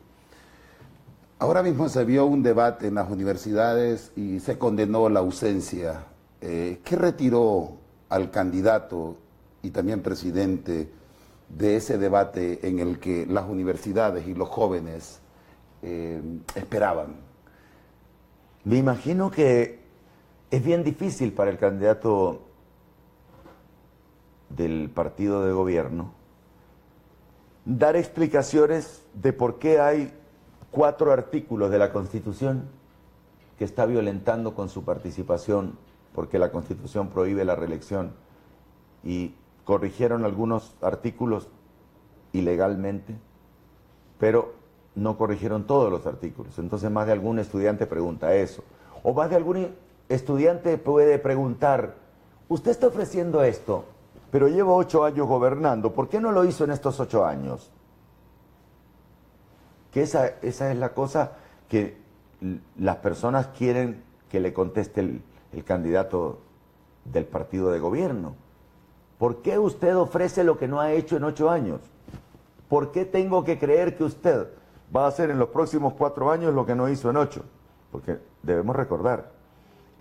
Ahora mismo se vio un debate en las universidades y se condenó la ausencia. ¿Qué retiró al candidato y también presidente de ese debate en el que las universidades y los jóvenes esperaban?
Me imagino que es bien difícil para el candidato del partido de gobierno dar explicaciones de por qué hay 4 artículos de la Constitución que está violentando con su participación, porque la Constitución prohíbe la reelección, y corrigieron algunos artículos ilegalmente, pero no corrigieron todos los artículos. Entonces más de algún estudiante pregunta eso. O más de algún estudiante puede preguntar, usted está ofreciendo esto, pero lleva 8 años gobernando, ¿por qué no lo hizo en estos 8 años? Que esa es la cosa que las personas quieren que le conteste el candidato del partido de gobierno. ¿Por qué usted ofrece lo que no ha hecho en 8 años? ¿Por qué tengo que creer que usted va a hacer en los próximos 4 años lo que no hizo en 8? Porque debemos recordar,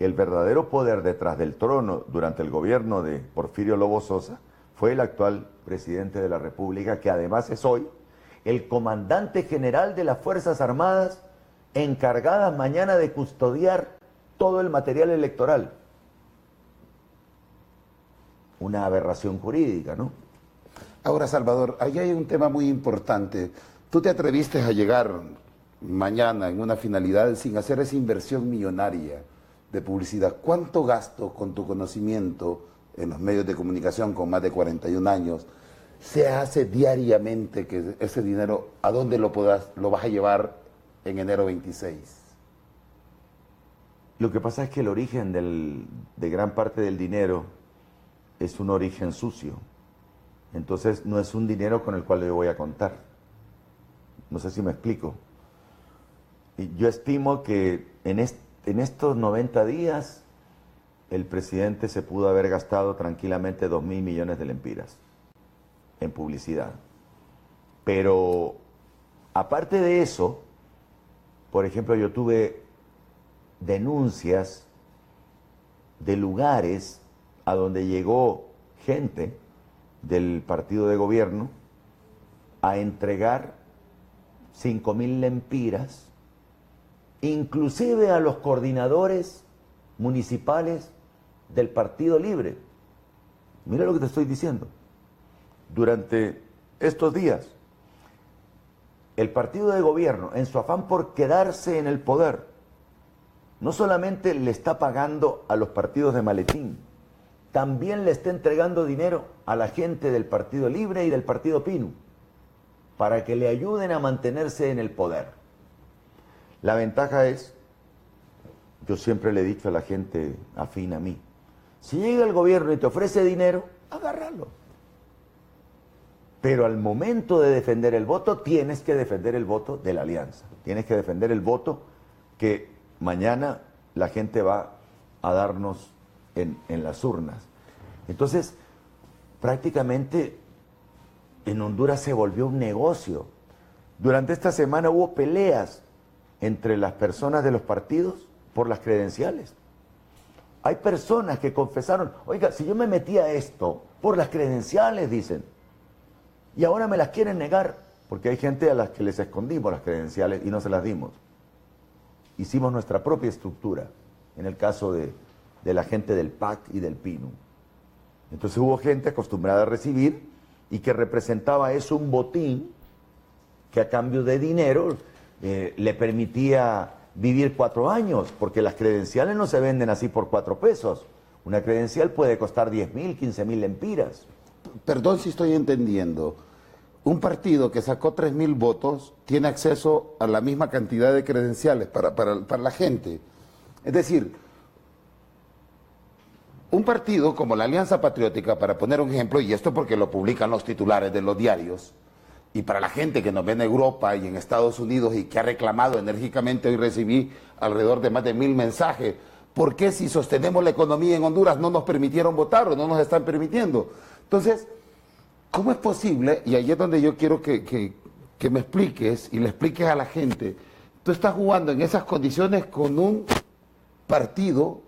el verdadero poder detrás del trono durante el gobierno de Porfirio Lobo Sosa fue el actual presidente de la República, que además es hoy el comandante general de las Fuerzas Armadas, encargadas mañana de custodiar todo el material electoral. Una aberración jurídica, ¿no?
Ahora, Salvador, ahí hay un tema muy importante. Tú te atreviste a llegar mañana en una finalidad sin hacer esa inversión millonaria de publicidad. ¿Cuánto gasto con tu conocimiento en los medios de comunicación con más de 41 años se hace diariamente que ese dinero, a dónde lo vas a llevar en enero 26?
Lo que pasa es que el origen de gran parte del dinero es un origen sucio. Entonces no es un dinero con el cual yo voy a contar. No sé si me explico. Y yo estimo que en estos 90 días el presidente se pudo haber gastado tranquilamente 2.000 millones de lempiras en publicidad. Pero aparte de eso, por ejemplo, yo tuve denuncias de lugares a donde llegó gente del partido de gobierno a entregar 5.000 lempiras, inclusive a los coordinadores municipales del Partido Libre. Mira lo que te estoy diciendo. Durante estos días, el partido de gobierno, en su afán por quedarse en el poder, no solamente le está pagando a los partidos de maletín, también le está entregando dinero a la gente del Partido Libre y del Partido Pinu, para que le ayuden a mantenerse en el poder. La ventaja es, yo siempre le he dicho a la gente afín a mí, si llega el gobierno y te ofrece dinero, agárralo. Pero al momento de defender el voto, tienes que defender el voto de la alianza. Tienes que defender el voto que mañana la gente va a darnos en las urnas. Entonces, prácticamente en Honduras se volvió un negocio. Durante esta semana hubo peleas entre las personas de los partidos por las credenciales. Hay personas que confesaron, oiga, si yo me metí a esto por las credenciales, dicen, y ahora me las quieren negar, porque hay gente a las que les escondimos las credenciales y no se las dimos. Hicimos nuestra propia estructura, en el caso de la gente del PAC y del PINU. Entonces hubo gente acostumbrada a recibir y que representaba eso un botín que a cambio de dinero le permitía vivir 4 años, porque las credenciales no se venden así por 4 pesos. Una credencial puede costar 10.000, 15.000 lempiras.
Perdón si estoy entendiendo. Un partido que sacó 3.000 votos tiene acceso a la misma cantidad de credenciales para la gente. Es decir, un partido como la Alianza Patriótica, para poner un ejemplo, y esto porque lo publican los titulares de los diarios, y para la gente que nos ve en Europa y en Estados Unidos y que ha reclamado enérgicamente, hoy recibí alrededor de más de 1.000 mensajes, ¿por qué si sostenemos la economía en Honduras no nos permitieron votar o no nos están permitiendo? Entonces, ¿cómo es posible? Y ahí es donde yo quiero que me expliques y le expliques a la gente. Tú estás jugando en esas condiciones con un partido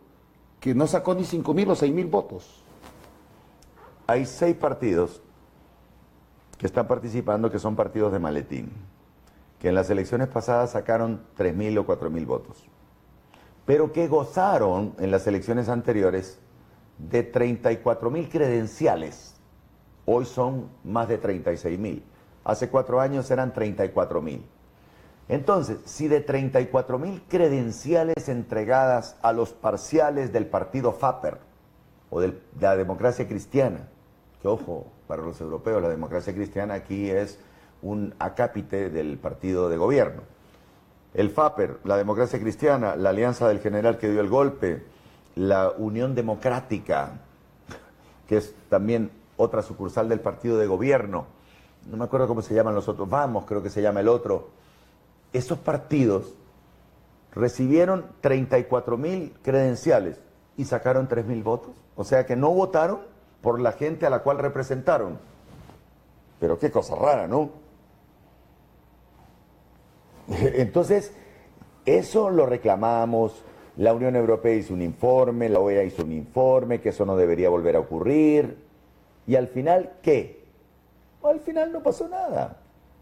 que no sacó ni 5.000 o 6.000 votos.
Hay 6 partidos que están participando que son partidos de maletín, que en las elecciones pasadas sacaron 3.000 o 4.000 votos, pero que gozaron en las elecciones anteriores de 34.000 credenciales. Hoy son más de 36.000. Hace 4 años eran 34.000. Entonces, si de 34.000 credenciales entregadas a los parciales del partido FAPER o de la democracia cristiana, que ojo, para los europeos la democracia cristiana aquí es un acápite del partido de gobierno. El FAPER, la democracia cristiana, la alianza del general que dio el golpe, la Unión Democrática, que es también otra sucursal del partido de gobierno, no me acuerdo cómo se llaman los otros, Vamos, creo que se llama el otro. Esos partidos recibieron 34.000 credenciales y sacaron 3.000 votos. O sea que no votaron por la gente a la cual representaron. Pero qué cosa rara, ¿no? Entonces, eso lo reclamamos. La Unión Europea hizo un informe, la OEA hizo un informe, que eso no debería volver a ocurrir. Y al final, ¿qué? Al final no pasó nada.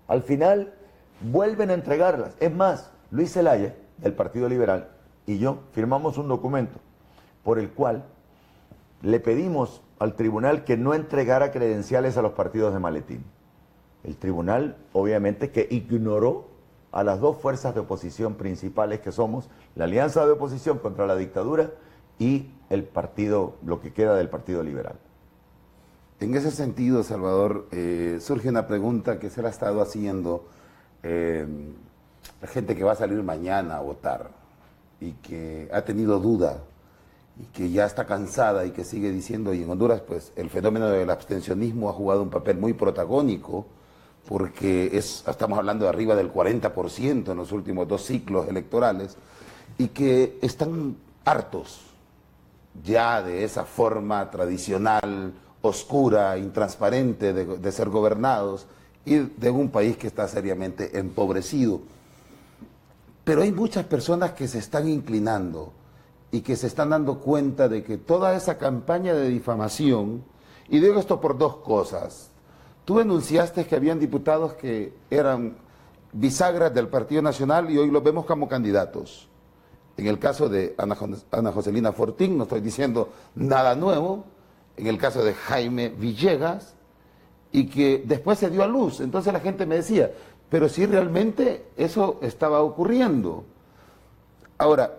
Al final vuelven a entregarlas. Es más, Luis Zelaya, del Partido Liberal, y yo firmamos un documento por el cual le pedimos al tribunal que no entregara credenciales a los partidos de maletín. El tribunal, obviamente, que ignoró a las 2 fuerzas de oposición principales que somos, la Alianza de Oposición contra la Dictadura y el partido, lo que queda del Partido Liberal.
En ese sentido, Salvador, surge una pregunta que se le ha estado haciendo la gente que va a salir mañana a votar. y que ha tenido duda y que ya está cansada y que sigue diciendo, y en Honduras pues el fenómeno del abstencionismo ha jugado un papel muy protagónico, porque estamos hablando de arriba del 40% en los últimos 2 ciclos electorales, y que están hartos ya de esa forma tradicional, oscura, intransparente de ser gobernados, y de un país que está seriamente empobrecido. Pero hay muchas personas que se están inclinando y que se están dando cuenta de que toda esa campaña de difamación, y digo esto por 2 cosas. Tú denunciaste que habían diputados que eran bisagras del Partido Nacional y hoy los vemos como candidatos. En el caso de Ana Joselina Fortín, no estoy diciendo nada nuevo, en el caso de Jaime Villegas, y que después se dio a luz. Entonces la gente me decía, pero si realmente eso estaba ocurriendo. Ahora,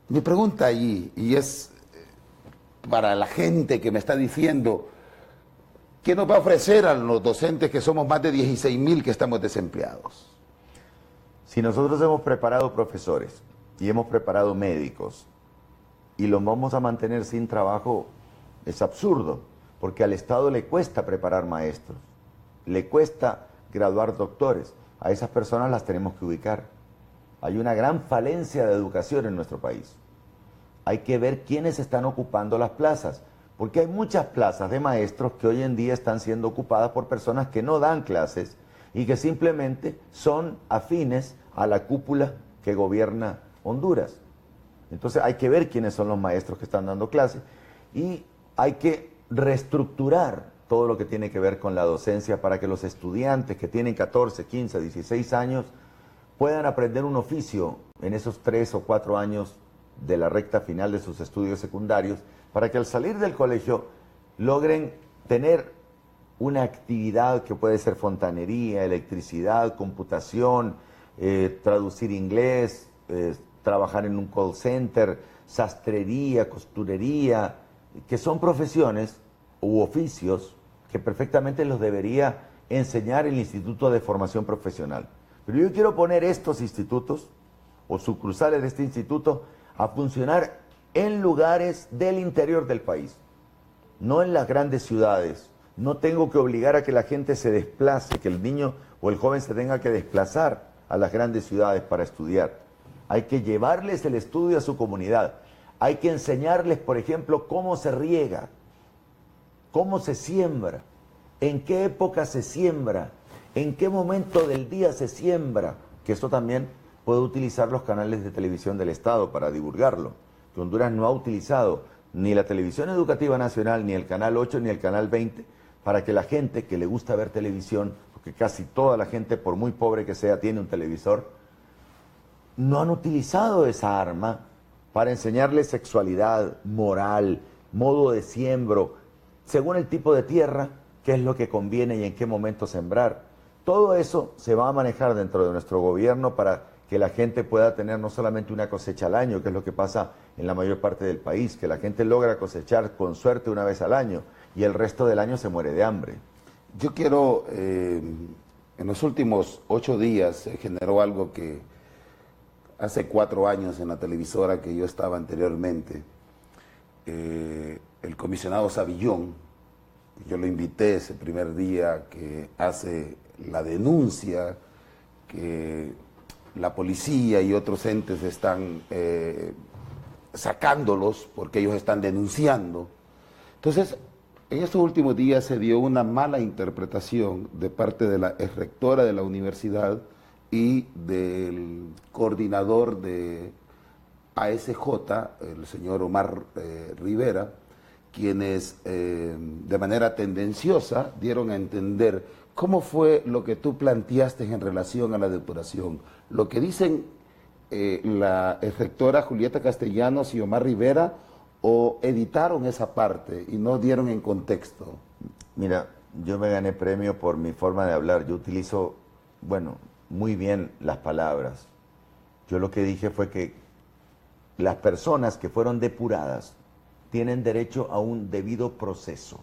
mi pregunta allí, y es para la gente que me está diciendo, ¿qué nos va a ofrecer a los docentes que somos más de 16.000 que estamos desempleados?
Si nosotros hemos preparado profesores y hemos preparado médicos y los vamos a mantener sin trabajo, es absurdo, porque al Estado le cuesta preparar maestros, le cuesta graduar doctores. A esas personas las tenemos que ubicar. Hay una gran falencia de educación en nuestro país. Hay que ver quiénes están ocupando las plazas, porque hay muchas plazas de maestros que hoy en día están siendo ocupadas por personas que no dan clases y que simplemente son afines a la cúpula que gobierna Honduras. Entonces hay que ver quiénes son los maestros que están dando clases y hay que reestructurar todo lo que tiene que ver con la docencia para que los estudiantes que tienen 14, 15, 16 años puedan aprender un oficio en esos 3 o 4 años de la recta final de sus estudios secundarios, para que al salir del colegio logren tener una actividad que puede ser fontanería, electricidad, computación, traducir inglés, trabajar en un call center, sastrería, costurería, que son profesiones u oficios que perfectamente los debería enseñar el Instituto de Formación Profesional. Pero yo quiero poner estos institutos o sucursales de este instituto a funcionar en lugares del interior del país, no en las grandes ciudades. No tengo que obligar a que la gente se desplace, que el niño o el joven se tenga que desplazar a las grandes ciudades para estudiar. Hay que llevarles el estudio a su comunidad. Hay que enseñarles, por ejemplo, cómo se riega, cómo se siembra, en qué época se siembra, en qué momento del día se siembra, que esto también puede utilizar los canales de televisión del Estado para divulgarlo, que Honduras no ha utilizado ni la televisión educativa nacional, ni el canal 8, ni el canal 20, para que la gente que le gusta ver televisión, porque casi toda la gente, por muy pobre que sea, tiene un televisor, no han utilizado esa arma para enseñarles sexualidad, moral, modo de siembro, según el tipo de tierra, qué es lo que conviene y en qué momento sembrar. Todo eso se va a manejar dentro de nuestro gobierno para que la gente pueda tener no solamente una cosecha al año, que es lo que pasa en la mayor parte del país, que la gente logra cosechar con suerte una vez al año y el resto del año se muere de hambre.
Yo quiero, en los últimos 8 días se generó algo que hace 4 años en la televisora que yo estaba anteriormente, el comisionado Savillón, yo lo invité ese primer día que hace la denuncia que la policía y otros entes están sacándolos porque ellos están denunciando. Entonces, en estos últimos días se dio una mala interpretación de parte de la exrectora de la universidad y del coordinador de ASJ, el señor Omar Rivera, quienes de manera tendenciosa dieron a entender cómo fue lo que tú planteaste en relación a la depuración. Lo que dicen la rectora Julieta Castellanos y Omar Rivera, o editaron esa parte y no dieron en contexto.
Mira, yo me gané premio por mi forma de hablar. Yo utilizo, bueno, muy bien las palabras. Yo lo que dije fue que las personas que fueron depuradas tienen derecho a un debido proceso.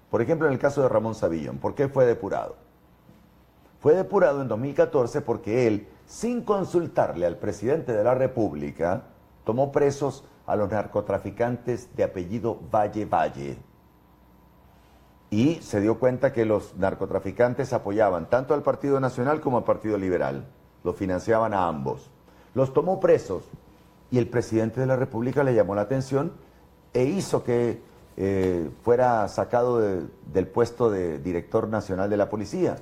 Por ejemplo, en el caso de Ramón Savillón, ¿por qué fue depurado? Fue depurado en 2014 porque él sin consultarle al presidente de la República, tomó presos a los narcotraficantes de apellido Valle. Y se dio cuenta que los narcotraficantes apoyaban tanto al Partido Nacional como al Partido Liberal. Los financiaban a ambos. Los tomó presos y el presidente de la República le llamó la atención e hizo que fuera sacado del puesto de director nacional de la policía.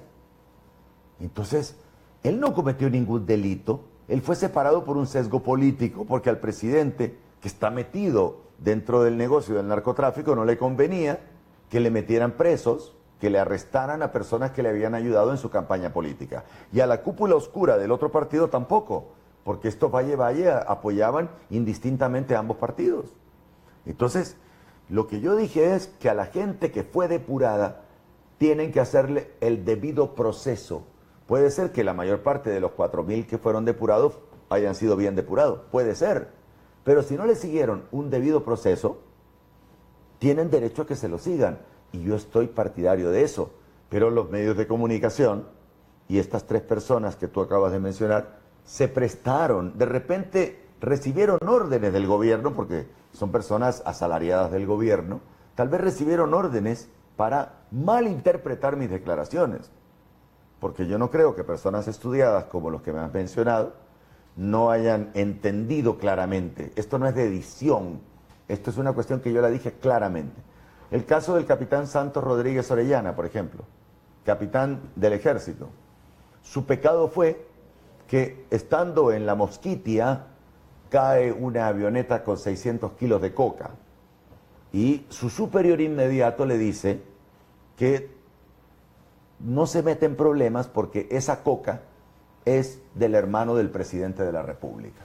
Entonces, él no cometió ningún delito, él fue separado por un sesgo político, porque al presidente, que está metido dentro del negocio del narcotráfico, no le convenía que le metieran presos, que le arrestaran a personas que le habían ayudado en su campaña política. Y a la cúpula oscura del otro partido tampoco, porque estos Valle apoyaban indistintamente a ambos partidos. Entonces, lo que yo dije es que a la gente que fue depurada tienen que hacerle el debido proceso. Puede ser que la mayor parte de los 4.000 que fueron depurados hayan sido bien depurados, puede ser. Pero si no le siguieron un debido proceso, tienen derecho a que se lo sigan. Y yo estoy partidario de eso. Pero los medios de comunicación y estas 3 personas que tú acabas de mencionar se prestaron, de repente recibieron órdenes del gobierno, porque son personas asalariadas del gobierno, tal vez recibieron órdenes para malinterpretar mis declaraciones. Porque yo no creo que personas estudiadas como los que me has mencionado no hayan entendido claramente. Esto no es de edición, esto es una cuestión que yo la dije claramente. El caso del capitán Santos Rodríguez Orellana, por ejemplo, capitán del ejército. Su pecado fue que estando en la Mosquitia cae una avioneta con 600 kilos de coca y su superior inmediato le dice que no se mete en problemas porque esa coca es del hermano del presidente de la República.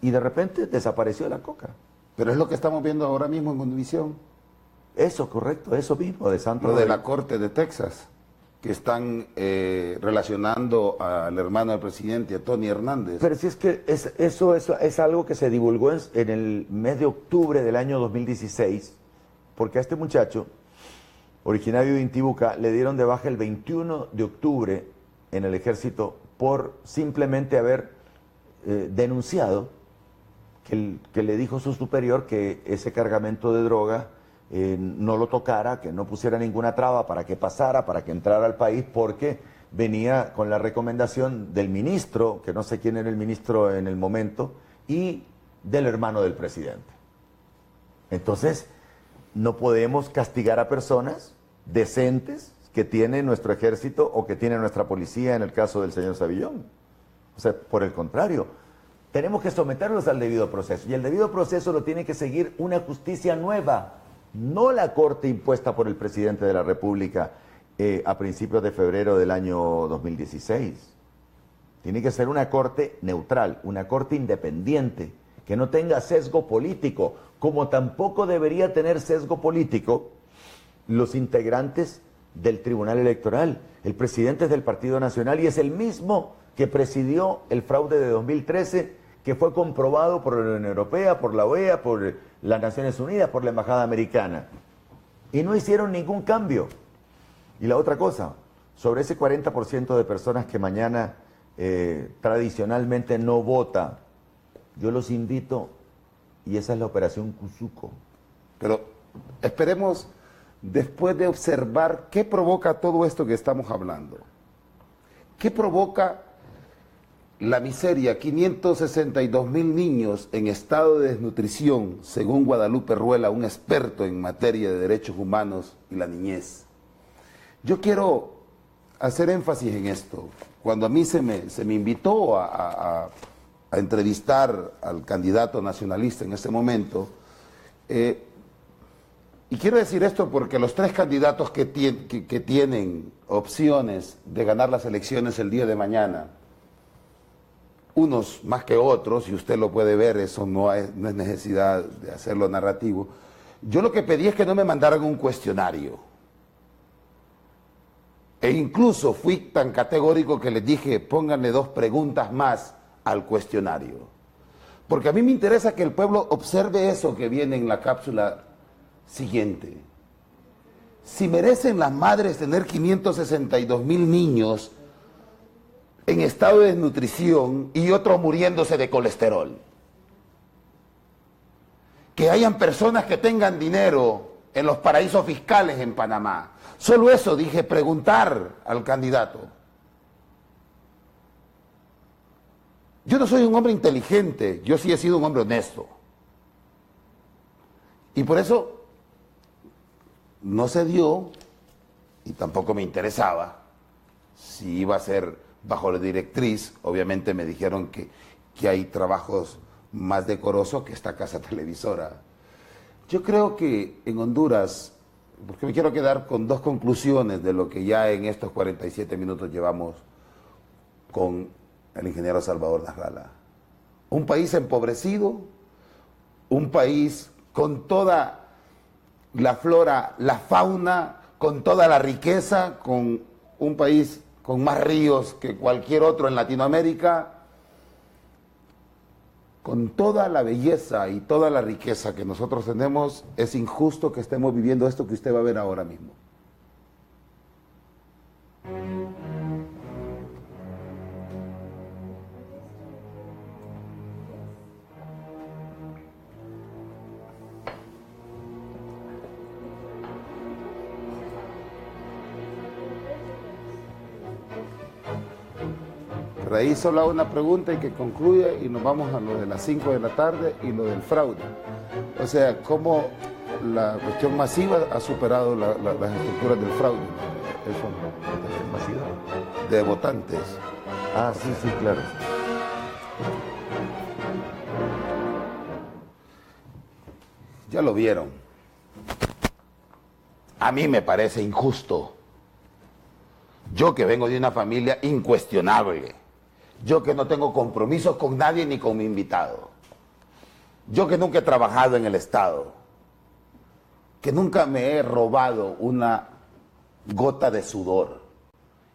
Y de repente desapareció la coca.
Pero es lo que estamos viendo ahora mismo en Univisión.
Eso, correcto, eso mismo de Santos.
Lo de la Corte de Texas, que están relacionando al hermano del presidente, a Tony Hernández.
Pero si es que eso es algo que se divulgó en el mes de octubre del año 2016, porque a este muchacho, originario de Intibucá, le dieron de baja el 21 de octubre en el ejército por simplemente haber denunciado que le dijo su superior que ese cargamento de droga no lo tocara, que no pusiera ninguna traba para que pasara, para que entrara al país, porque venía con la recomendación del ministro, que no sé quién era el ministro en el momento, y del hermano del presidente. Entonces, no podemos castigar a personas decentes que tiene nuestro ejército o que tiene nuestra policía, en el caso del señor Savillón. O sea, por el contrario, tenemos que someterlos al debido proceso, y el debido proceso lo tiene que seguir una justicia nueva, no la corte impuesta por el presidente de la República a principios de febrero del año 2016. Tiene que ser una corte neutral, una corte independiente, que no tenga sesgo político, como tampoco debería tener sesgo político los integrantes del Tribunal Electoral. El presidente es del Partido Nacional y es el mismo que presidió el fraude de 2013, que fue comprobado por la Unión Europea, por la OEA, por las Naciones Unidas, por la Embajada Americana. Y no hicieron ningún cambio. Y la otra cosa, sobre ese 40% de personas que mañana tradicionalmente no vota, yo los invito, y esa es la operación Cuzuco.
Pero esperemos, después de observar qué provoca todo esto que estamos hablando, qué provoca la miseria, 562,000 niños en estado de desnutrición, según Guadalupe Ruela, un experto en materia de derechos humanos y la niñez. Yo quiero hacer énfasis en esto. Cuando a mí se me invitó a entrevistar al candidato nacionalista en ese momento, y quiero decir esto porque los 3 candidatos que tienen opciones de ganar las elecciones el día de mañana, unos más que otros, y usted lo puede ver, eso no es necesidad de hacerlo narrativo. Yo lo que pedí es que no me mandaran un cuestionario. E incluso fui tan categórico que les dije, pónganle 2 preguntas más al cuestionario. Porque a mí me interesa que el pueblo observe eso que viene en la cápsula siguiente. Si merecen las madres tener 562,000 niños en estado de desnutrición y otros muriéndose de colesterol. Que hayan personas que tengan dinero en los paraísos fiscales en Panamá. Solo eso dije, preguntar al candidato. Yo no soy un hombre inteligente, yo sí he sido un hombre honesto. Y por eso no se dio, y tampoco me interesaba, si iba a ser bajo la directriz. Obviamente me dijeron que hay trabajos más decorosos que esta casa televisora. Yo creo que en Honduras, porque me quiero quedar con dos conclusiones de lo que ya en estos 47 minutos llevamos con el ingeniero Salvador Nasralla. Un país empobrecido, un país con toda la flora, la fauna, con toda la riqueza, con un país con más ríos que cualquier otro en Latinoamérica, con toda la belleza y toda la riqueza que nosotros tenemos. Es injusto que estemos viviendo esto que usted va a ver ahora mismo. Por ahí solo hago una pregunta y que concluya y nos vamos a lo de las 5 de la tarde y lo del fraude. O sea, cómo la cuestión masiva ha superado las estructuras del fraude.
¿Masiva?
De votantes.
Ah, sí, sí, claro.
Ya lo vieron. A mí me parece injusto. Yo que vengo de una familia incuestionable. Yo que no tengo compromisos con nadie ni con mi invitado. Yo que nunca he trabajado en el Estado. Que nunca me he robado una gota de sudor.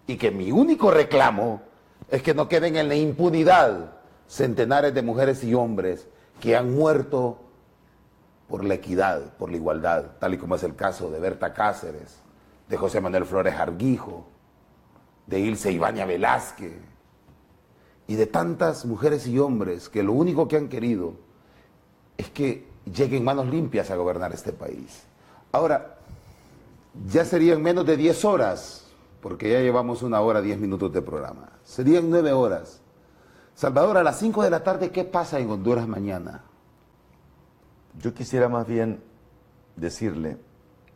Y que mi único reclamo es que no queden en la impunidad centenares de mujeres y hombres que han muerto por la equidad, por la igualdad, tal y como es el caso de Berta Cáceres, de José Manuel Flores Arguijo, de Ilse Ibaña Velázquez, y de tantas mujeres y hombres que lo único que han querido es que lleguen manos limpias a gobernar este país. Ahora, ya serían menos de 10 horas, porque ya llevamos 1 hora 10 minutos de programa. Serían 9 horas. Salvador, a las 5 de la tarde, ¿qué pasa en Honduras mañana?
Yo quisiera más bien decirle,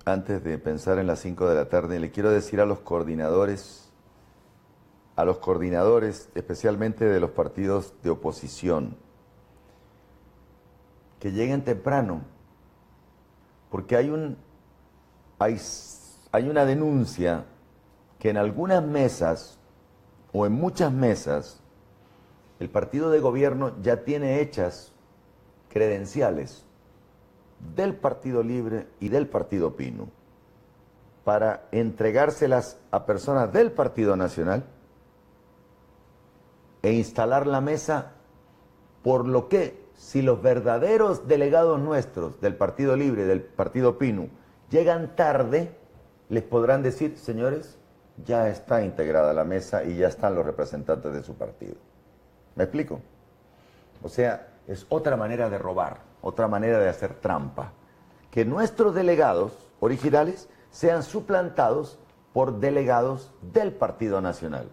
antes de pensar en las 5 de la tarde, le quiero decir a los coordinadores, especialmente de los partidos de oposición, que lleguen temprano, porque hay una denuncia que en algunas mesas o en muchas mesas el partido de gobierno ya tiene hechas credenciales del Partido Libre y del Partido Pinu para entregárselas a personas del Partido Nacional e instalar la mesa, por lo que si los verdaderos delegados nuestros del Partido Libre y del Partido Pinu llegan tarde, les podrán decir, señores, ya está integrada la mesa y ya están los representantes de su partido. ¿Me explico? O sea, es otra manera de robar, otra manera de hacer trampa. Que nuestros delegados originales sean suplantados por delegados del Partido Nacional.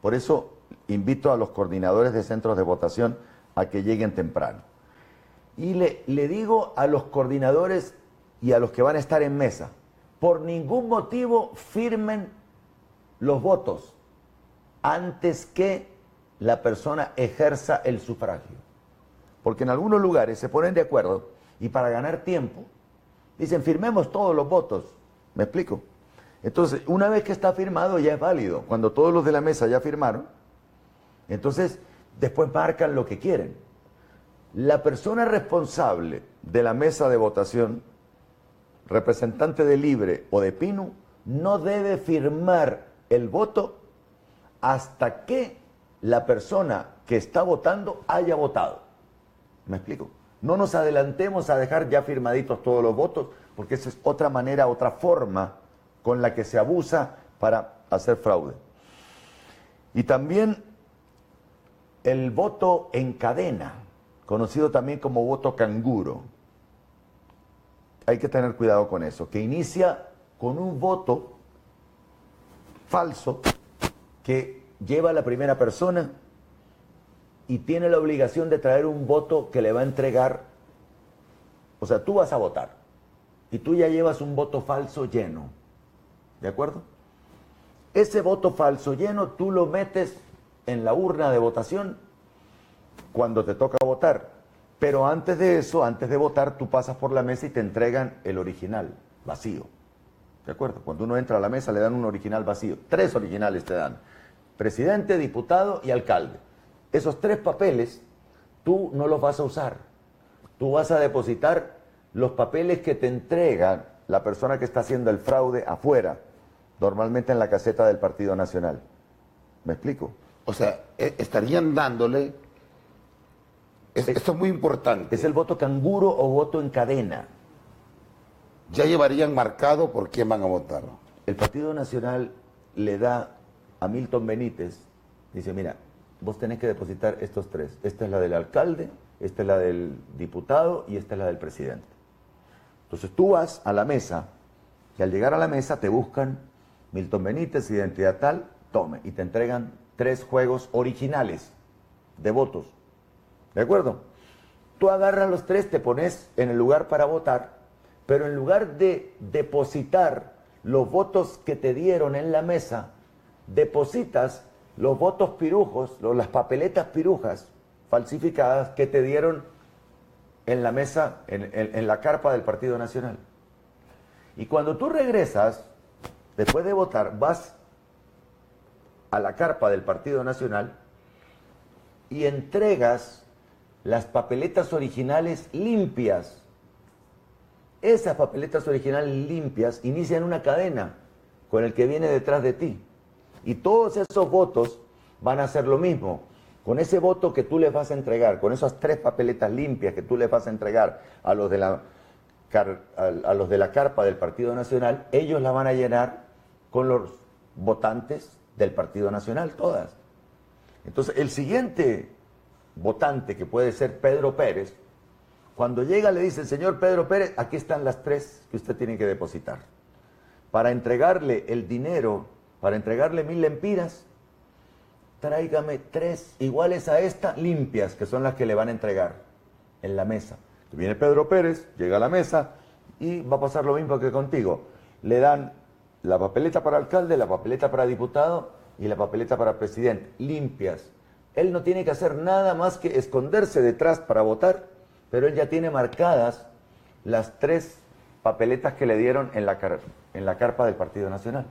Por eso invito a los coordinadores de centros de votación a que lleguen temprano. Y le digo a los coordinadores y a los que van a estar en mesa, por ningún motivo firmen los votos antes que la persona ejerza el sufragio. Porque en algunos lugares se ponen de acuerdo y para ganar tiempo dicen firmemos todos los votos. ¿Me explico? Entonces, una vez que está firmado ya es válido. Cuando todos los de la mesa ya firmaron, entonces después marcan lo que quieren. La persona responsable de la mesa de votación, representante de Libre o de Pinu, no debe firmar el voto hasta que la persona que está votando haya votado. ¿Me explico? No nos adelantemos a dejar ya firmaditos todos los votos, porque esa es otra manera, otra forma con la que se abusa para hacer fraude. Y también el voto en cadena, conocido también como voto canguro. Hay que tener cuidado con eso, que inicia con un voto falso que lleva a la primera persona y tiene la obligación de traer un voto que le va a entregar. O sea, tú vas a votar y tú ya llevas un voto falso lleno, ¿de acuerdo? Ese voto falso lleno tú lo metes en la urna de votación cuando te toca votar, pero antes de eso, antes de votar, tú pasas por la mesa y te entregan el original vacío, ¿de acuerdo? Cuando uno entra a la mesa le dan un original vacío, 3 originales te dan, presidente, diputado y alcalde. Esos 3 papeles tú no los vas a usar, tú vas a depositar los papeles que te entrega la persona que está haciendo el fraude afuera, normalmente en la caseta del Partido Nacional. ¿Me explico?
O sea, estarían dándole... Esto es muy importante.
Es el voto canguro o voto en cadena.
Ya llevarían marcado por quién van a votar.
El Partido Nacional le da a Milton Benítez, dice, mira, vos tenés que depositar estos 3. Esta es la del alcalde, esta es la del diputado y esta es la del presidente. Entonces tú vas a la mesa y al llegar a la mesa te buscan Milton Benítez, identidad tal, tome, y te entregan 3 juegos originales de votos. ¿De acuerdo? Tú agarras los 3, te pones en el lugar para votar, pero en lugar de depositar los votos que te dieron en la mesa, depositas los votos pirujos, las papeletas pirujas falsificadas que te dieron en la mesa, en la carpa del Partido Nacional. Y cuando tú regresas, después de votar, vas a la carpa del Partido Nacional y entregas las papeletas originales limpias. Esas papeletas originales limpias inician una cadena con el que viene detrás de ti. Y todos esos votos van a hacer lo mismo. Con ese voto que tú les vas a entregar, con esas 3 papeletas limpias que tú les vas a entregar a los de la carpa del Partido Nacional, ellos la van a llenar con los votantes del Partido Nacional, todas. Entonces, el siguiente votante, que puede ser Pedro Pérez, cuando llega le dice, señor Pedro Pérez, aquí están las 3 que usted tiene que depositar. Para entregarle el dinero, para entregarle 1000 lempiras, tráigame 3 iguales a esta, limpias, que son las que le van a entregar en la mesa. Viene Pedro Pérez, llega a la mesa y va a pasar lo mismo que contigo. Le dan la papeleta para alcalde, la papeleta para diputado y la papeleta para presidente, limpias. Él no tiene que hacer nada más que esconderse detrás para votar, pero él ya tiene marcadas las 3 papeletas que le dieron en la carpa del Partido Nacional.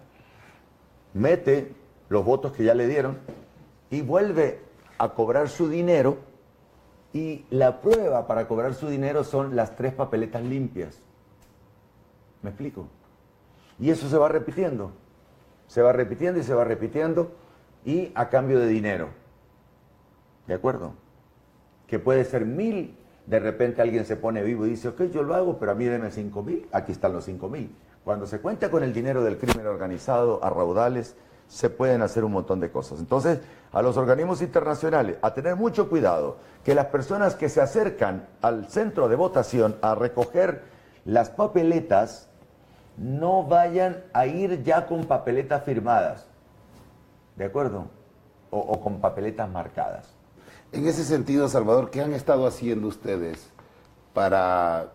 Mete los votos que ya le dieron y vuelve a cobrar su dinero, y la prueba para cobrar su dinero son las 3 papeletas limpias. ¿Me explico? Y eso se va repitiendo. Se va repitiendo y se va repitiendo, y a cambio de dinero. ¿De acuerdo? Que puede ser 1000. De repente alguien se pone vivo y dice, ok, yo lo hago, pero a mí denme 5000. Aquí están los 5000. Cuando se cuenta con el dinero del crimen organizado a raudales, se pueden hacer un montón de cosas. Entonces, a los organismos internacionales, a tener mucho cuidado, que las personas que se acercan al centro de votación a recoger las papeletas no vayan a ir ya con papeletas firmadas, ¿de acuerdo? O con papeletas marcadas.
En ese sentido, Salvador, ¿qué han estado haciendo ustedes para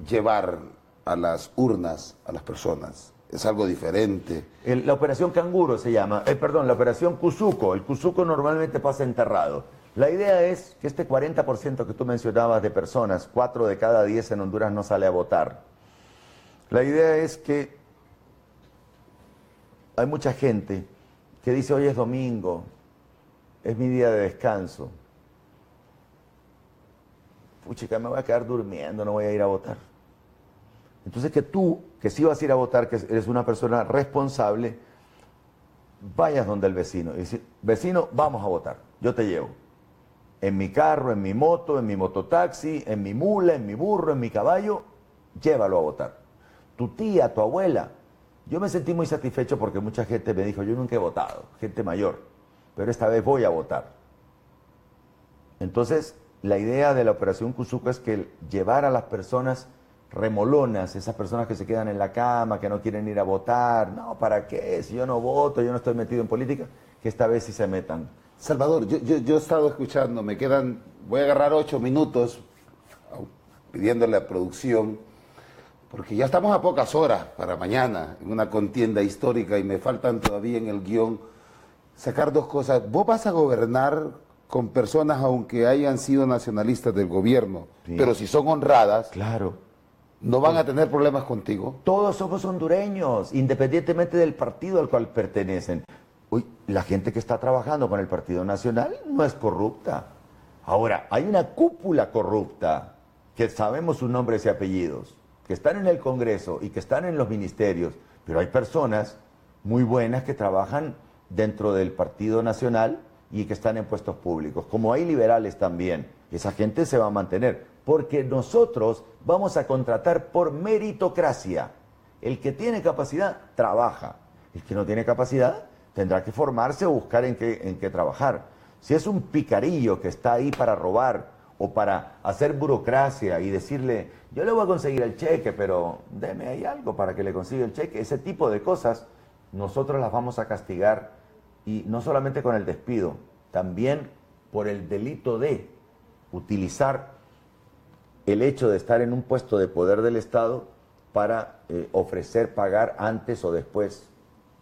llevar a las urnas a las personas? ¿Es algo diferente?
La operación Canguro se llama, la operación Cuzuco. El Cuzuco normalmente pasa enterrado. La idea es que este 40% que tú mencionabas de personas, 4 de cada 10 en Honduras no sale a votar. La idea es que hay mucha gente que dice, hoy es domingo, es mi día de descanso. Puchica, me voy a quedar durmiendo, no voy a ir a votar. Entonces que tú, que sí vas a ir a votar, que eres una persona responsable, vayas donde el vecino y decir, vecino, vamos a votar, yo te llevo. En mi carro, en mi moto, en mi mototaxi, en mi mula, en mi burro, en mi caballo, llévalo a votar. Tu tía, tu abuela. Yo me sentí muy satisfecho porque mucha gente me dijo, yo nunca he votado, gente mayor. pero esta vez voy a votar. Entonces, la idea de la Operación Cuzuco es que llevar a las personas remolonas, esas personas que se quedan en la cama, que no quieren ir a votar, no, ¿para qué? Si yo no voto, yo no estoy metido en política, que esta vez sí se metan.
Salvador, yo he estado escuchando, me quedan, voy a agarrar 8 minutos pidiéndole a producción, porque ya estamos a pocas horas para mañana, en una contienda histórica, y me faltan todavía en el guión sacar 2 cosas. Vos vas a gobernar con personas, aunque hayan sido nacionalistas del gobierno, sí, pero si son honradas,
claro,
no van a tener problemas contigo.
Todos somos hondureños, independientemente del partido al cual pertenecen. Uy, la gente que está trabajando con el Partido Nacional no es corrupta. Ahora, hay una cúpula corrupta, que sabemos sus nombres y apellidos, que están en el Congreso y que están en los ministerios, pero hay personas muy buenas que trabajan dentro del Partido Nacional y que están en puestos públicos. Como hay liberales también, esa gente se va a mantener, porque nosotros vamos a contratar por meritocracia. El que tiene capacidad, trabaja. El que no tiene capacidad, tendrá que formarse o buscar en qué trabajar. Si es un picarillo que está ahí para robar o para hacer burocracia y decirle, yo le voy a conseguir el cheque, pero deme ahí algo para que le consiga el cheque, ese tipo de cosas, nosotros las vamos a castigar, y no solamente con el despido, también por el delito de utilizar el hecho de estar en un puesto de poder del Estado para ofrecer pagar antes o después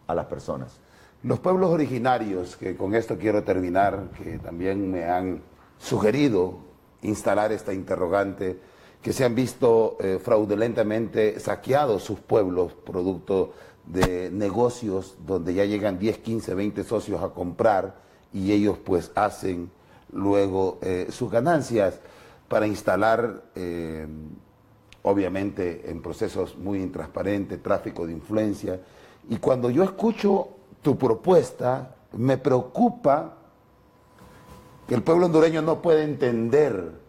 a las personas.
Los pueblos originarios, que con esto quiero terminar, que también me han sugerido instalar esta interrogante, que se han visto fraudulentamente saqueados sus pueblos, producto de negocios donde ya llegan 10, 15, 20 socios a comprar y ellos pues hacen luego sus ganancias para instalar, obviamente en procesos muy intransparentes, tráfico de influencia. Y cuando yo escucho tu propuesta, me preocupa que el pueblo hondureño no puede entender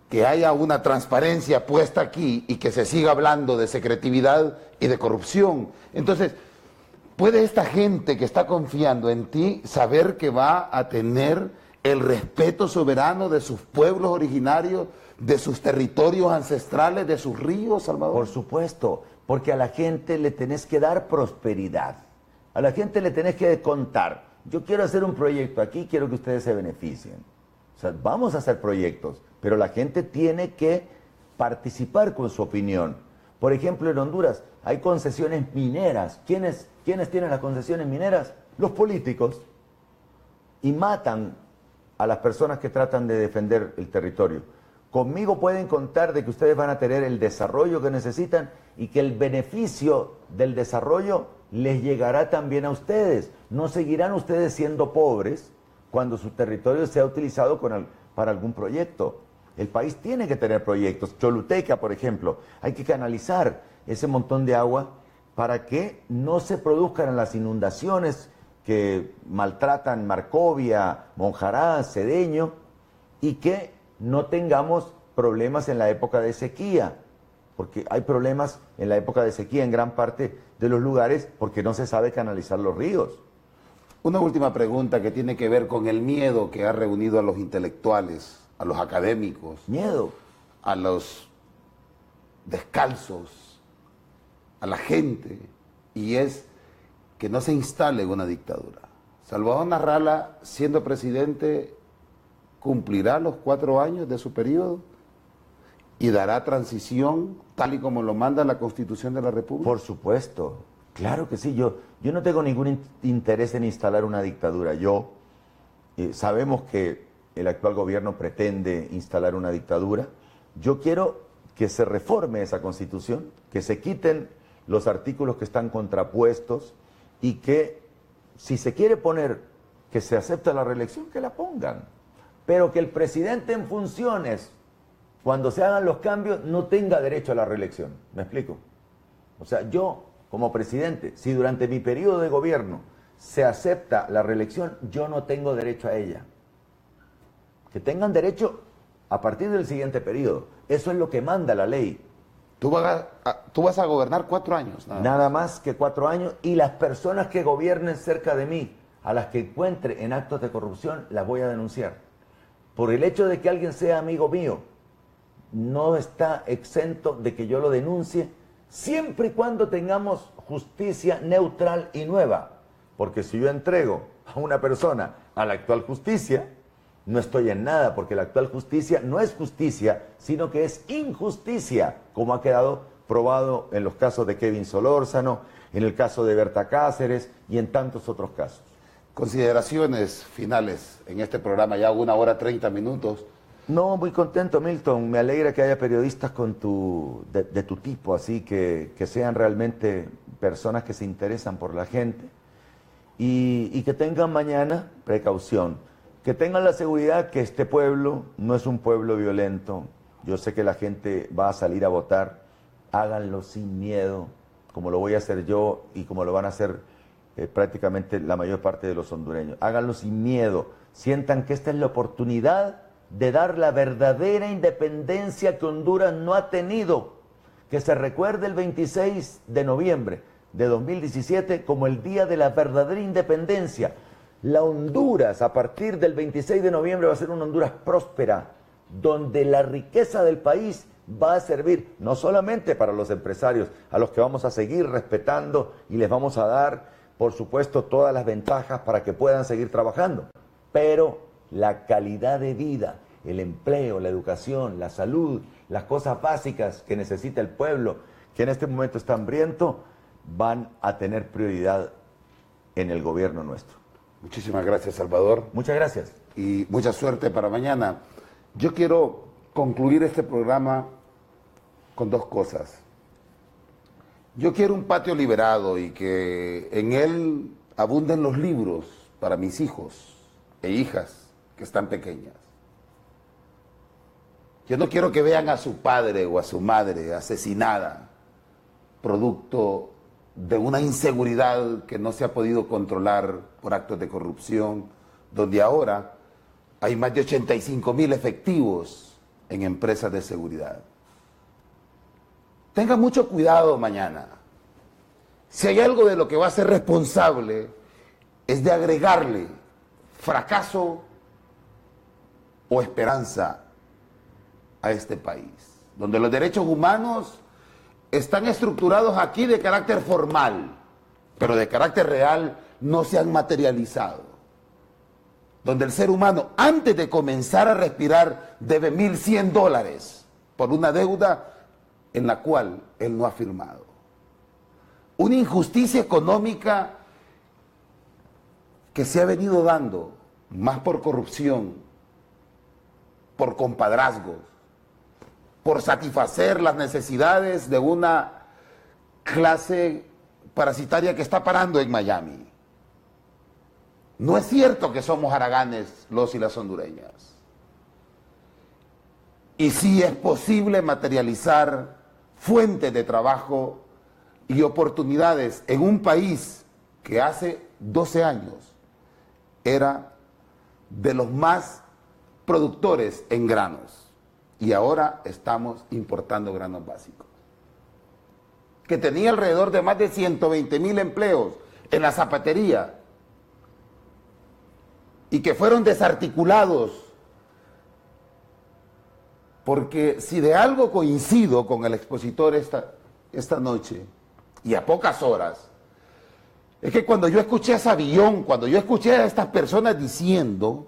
que haya una transparencia puesta aquí y que se siga hablando de secretividad y de corrupción. Entonces, ¿puede esta gente que está confiando en ti saber que va a tener el respeto soberano de sus pueblos originarios, de sus territorios ancestrales, de sus ríos, Salvador?
Por supuesto, porque a la gente le tenés que dar prosperidad. A la gente le tenés que contar, yo quiero hacer un proyecto aquí, quiero que ustedes se beneficien. O sea, vamos a hacer proyectos, pero la gente tiene que participar con su opinión. Por ejemplo, en Honduras hay concesiones mineras. ¿Quiénes tienen las concesiones mineras? Los políticos. Y matan a las personas que tratan de defender el territorio. Conmigo pueden contar de que ustedes van a tener el desarrollo que necesitan y que el beneficio del desarrollo les llegará también a ustedes. No seguirán ustedes siendo pobres cuando su territorio sea utilizado para algún proyecto. El país tiene que tener proyectos. Choluteca, por ejemplo, hay que canalizar ese montón de agua para que no se produzcan las inundaciones que maltratan Marcovia, Monjarás, Cedeño, y que no tengamos problemas en la época de sequía, porque hay problemas en la época de sequía en gran parte de los lugares porque no se sabe canalizar los ríos.
Una última pregunta que tiene que ver con el miedo que ha reunido a los intelectuales, a los académicos,
miedo,
a los descalzos, a la gente, y es que no se instale una dictadura. Salvador Narrala, siendo presidente, cumplirá los 4 años de su periodo y dará transición tal y como lo manda la Constitución de la República.
Por supuesto, claro que sí. Yo no tengo ningún interés en instalar una dictadura. Sabemos que el actual gobierno pretende instalar una dictadura. Yo quiero que se reforme esa Constitución, que se quiten los artículos que están contrapuestos y que si se quiere poner que se acepta la reelección, que la pongan. Pero que el presidente en funciones, cuando se hagan los cambios, no tenga derecho a la reelección. ¿Me explico? O sea, yo, como presidente, si durante mi periodo de gobierno se acepta la reelección, yo no tengo derecho a ella. Que tengan derecho a partir del siguiente periodo. Eso es lo que manda la ley.
Tú vas a gobernar 4 años.
Nada más que 4 años, y las personas que gobiernen cerca de mí a las que encuentre en actos de corrupción, las voy a denunciar. Por el hecho de que alguien sea amigo mío, no está exento de que yo lo denuncie, siempre y cuando tengamos justicia neutral y nueva. Porque si yo entrego a una persona a la actual justicia, no estoy en nada, porque la actual justicia no es justicia, sino que es injusticia, como ha quedado probado en los casos de Kevin Solórzano, en el caso de Berta Cáceres y en tantos otros casos.
Consideraciones finales en este programa, ya 1 hora 30 minutos.
No, muy contento, Milton. Me alegra que haya periodistas de tu tipo, así que sean realmente personas que se interesan por la gente y que tengan mañana precaución, que tengan la seguridad que este pueblo no es un pueblo violento. Yo sé que la gente va a salir a votar, háganlo sin miedo, como lo voy a hacer yo y como lo van a hacer prácticamente la mayor parte de los hondureños. Háganlo sin miedo, sientan que esta es la oportunidad de dar la verdadera independencia que Honduras no ha tenido. Que se recuerde el 26 de noviembre de 2017 como el día de la verdadera independencia. La Honduras, a partir del 26 de noviembre, va a ser una Honduras próspera, donde la riqueza del país va a servir no solamente para los empresarios, a los que vamos a seguir respetando y les vamos a dar, por supuesto, todas las ventajas para que puedan seguir trabajando, pero la calidad de vida, el empleo, la educación, la salud, las cosas básicas que necesita el pueblo, que en este momento está hambriento, van a tener prioridad en el gobierno nuestro.
Muchísimas gracias, Salvador.
Muchas gracias.
Y mucha suerte para mañana. Yo quiero concluir este programa con 2 cosas. Yo quiero un patio liberado y que en él abunden los libros para mis hijos e hijas que están pequeñas. Yo no quiero que vean a su padre o a su madre asesinada, producto de una inseguridad que no se ha podido controlar por actos de corrupción, donde ahora hay más de 85,000 efectivos en empresas de seguridad. Tenga mucho cuidado mañana. Si hay algo de lo que va a ser responsable, es de agregarle fracaso o esperanza a este país, donde los derechos humanos están estructurados aquí de carácter formal, pero de carácter real no se han materializado. Donde el ser humano, antes de comenzar a respirar, debe $1,100 por una deuda en la cual él no ha firmado. Una injusticia económica que se ha venido dando más por corrupción, por compadrazgos, por satisfacer las necesidades de una clase parasitaria que está parando en Miami. No es cierto que somos haraganes los y las hondureñas. Y sí es posible materializar fuentes de trabajo y oportunidades en un país que hace 12 años era de los más productores en granos. Y ahora estamos importando granos básicos. Que tenía alrededor de más de 120,000 empleos en la zapatería y que fueron desarticulados, porque si de algo coincido con el expositor esta noche y a pocas horas, es que cuando yo escuché a Savillón, cuando yo escuché a estas personas diciendo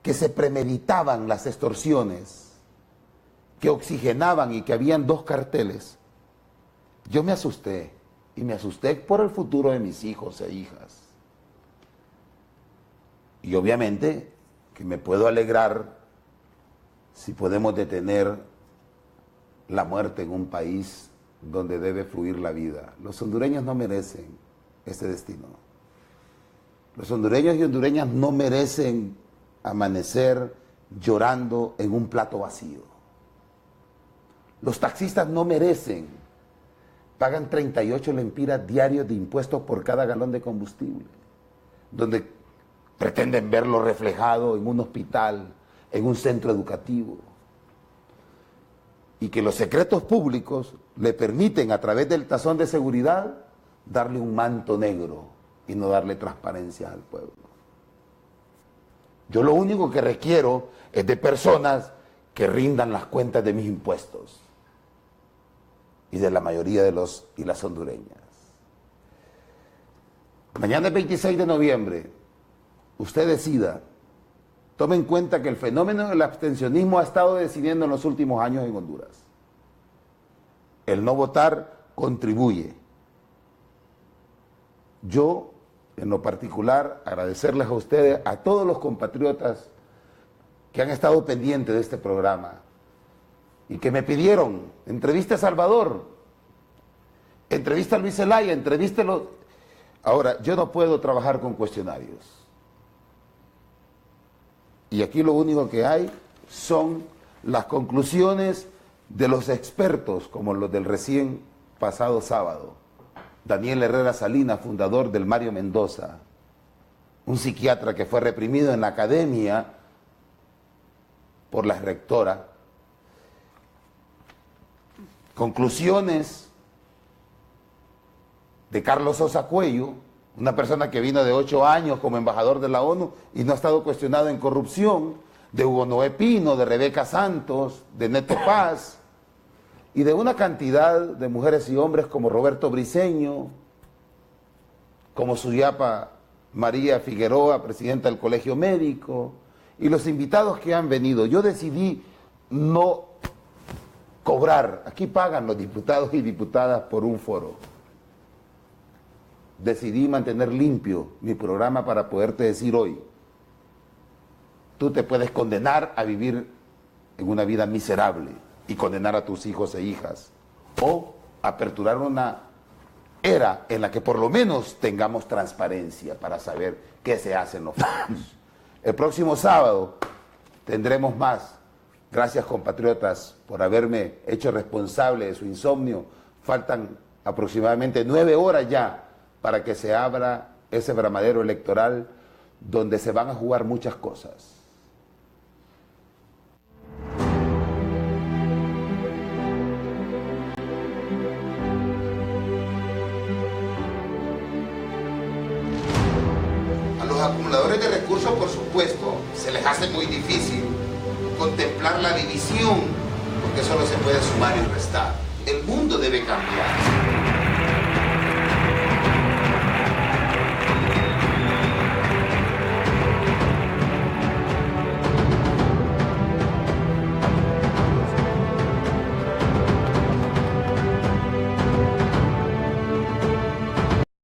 que se premeditaban las extorsiones, que oxigenaban y que habían 2 carteles, yo me asusté, y me asusté por el futuro de mis hijos e hijas. Y obviamente que me puedo alegrar si podemos detener la muerte en un país donde debe fluir la vida. Los hondureños no merecen ese destino. Los hondureños y hondureñas no merecen amanecer llorando en un plato vacío. Los taxistas no merecen, pagan 38 lempiras diarios de impuestos por cada galón de combustible, donde pretenden verlo reflejado en un hospital, en un centro educativo, y que los secretos públicos le permiten a través del tazón de seguridad darle un manto negro y no darle transparencia al pueblo. Yo lo único que requiero es de personas que rindan las cuentas de mis impuestos y de la mayoría de los y las hondureñas. Mañana es 26 de noviembre. Usted decida. Tome en cuenta que el fenómeno del abstencionismo ha estado decidiendo en los últimos años en Honduras. El no votar contribuye. Yo, en lo particular, agradecerles a ustedes, a todos los compatriotas que han estado pendientes de este programa y que me pidieron, entrevista a Salvador, entrevista a Luis Zelaya, entrevístelo. Ahora, yo no puedo trabajar con cuestionarios. Y aquí lo único que hay son las conclusiones de los expertos, como los del recién pasado sábado. Daniel Herrera Salinas, fundador del Mario Mendoza, un psiquiatra que fue reprimido en la academia por la rectora. Conclusiones de Carlos Sosa Cuello, una persona que vino de 8 años como embajador de la ONU y no ha estado cuestionado en corrupción, de Hugo Noé Pino, de Rebeca Santos, de Neto Paz, y de una cantidad de mujeres y hombres como Roberto Briceño, como Suyapa María Figueroa, presidenta del Colegio Médico, y los invitados que han venido. Yo decidí no cobrar, aquí pagan los diputados y diputadas por un foro. Decidí mantener limpio mi programa para poderte decir hoy, tú te puedes condenar a vivir en una vida miserable y condenar a tus hijos e hijas, o aperturar una era en la que por lo menos tengamos transparencia para saber qué se hace en los foros. El próximo sábado tendremos más. Gracias, compatriotas, por haberme hecho responsable de su insomnio. Faltan aproximadamente 9 horas ya para que se abra ese bramadero electoral donde se van a jugar muchas cosas. A los acumuladores de recursos, por supuesto, se les hace muy difícil contemplar la división, porque solo se puede sumar y restar. El mundo debe cambiar.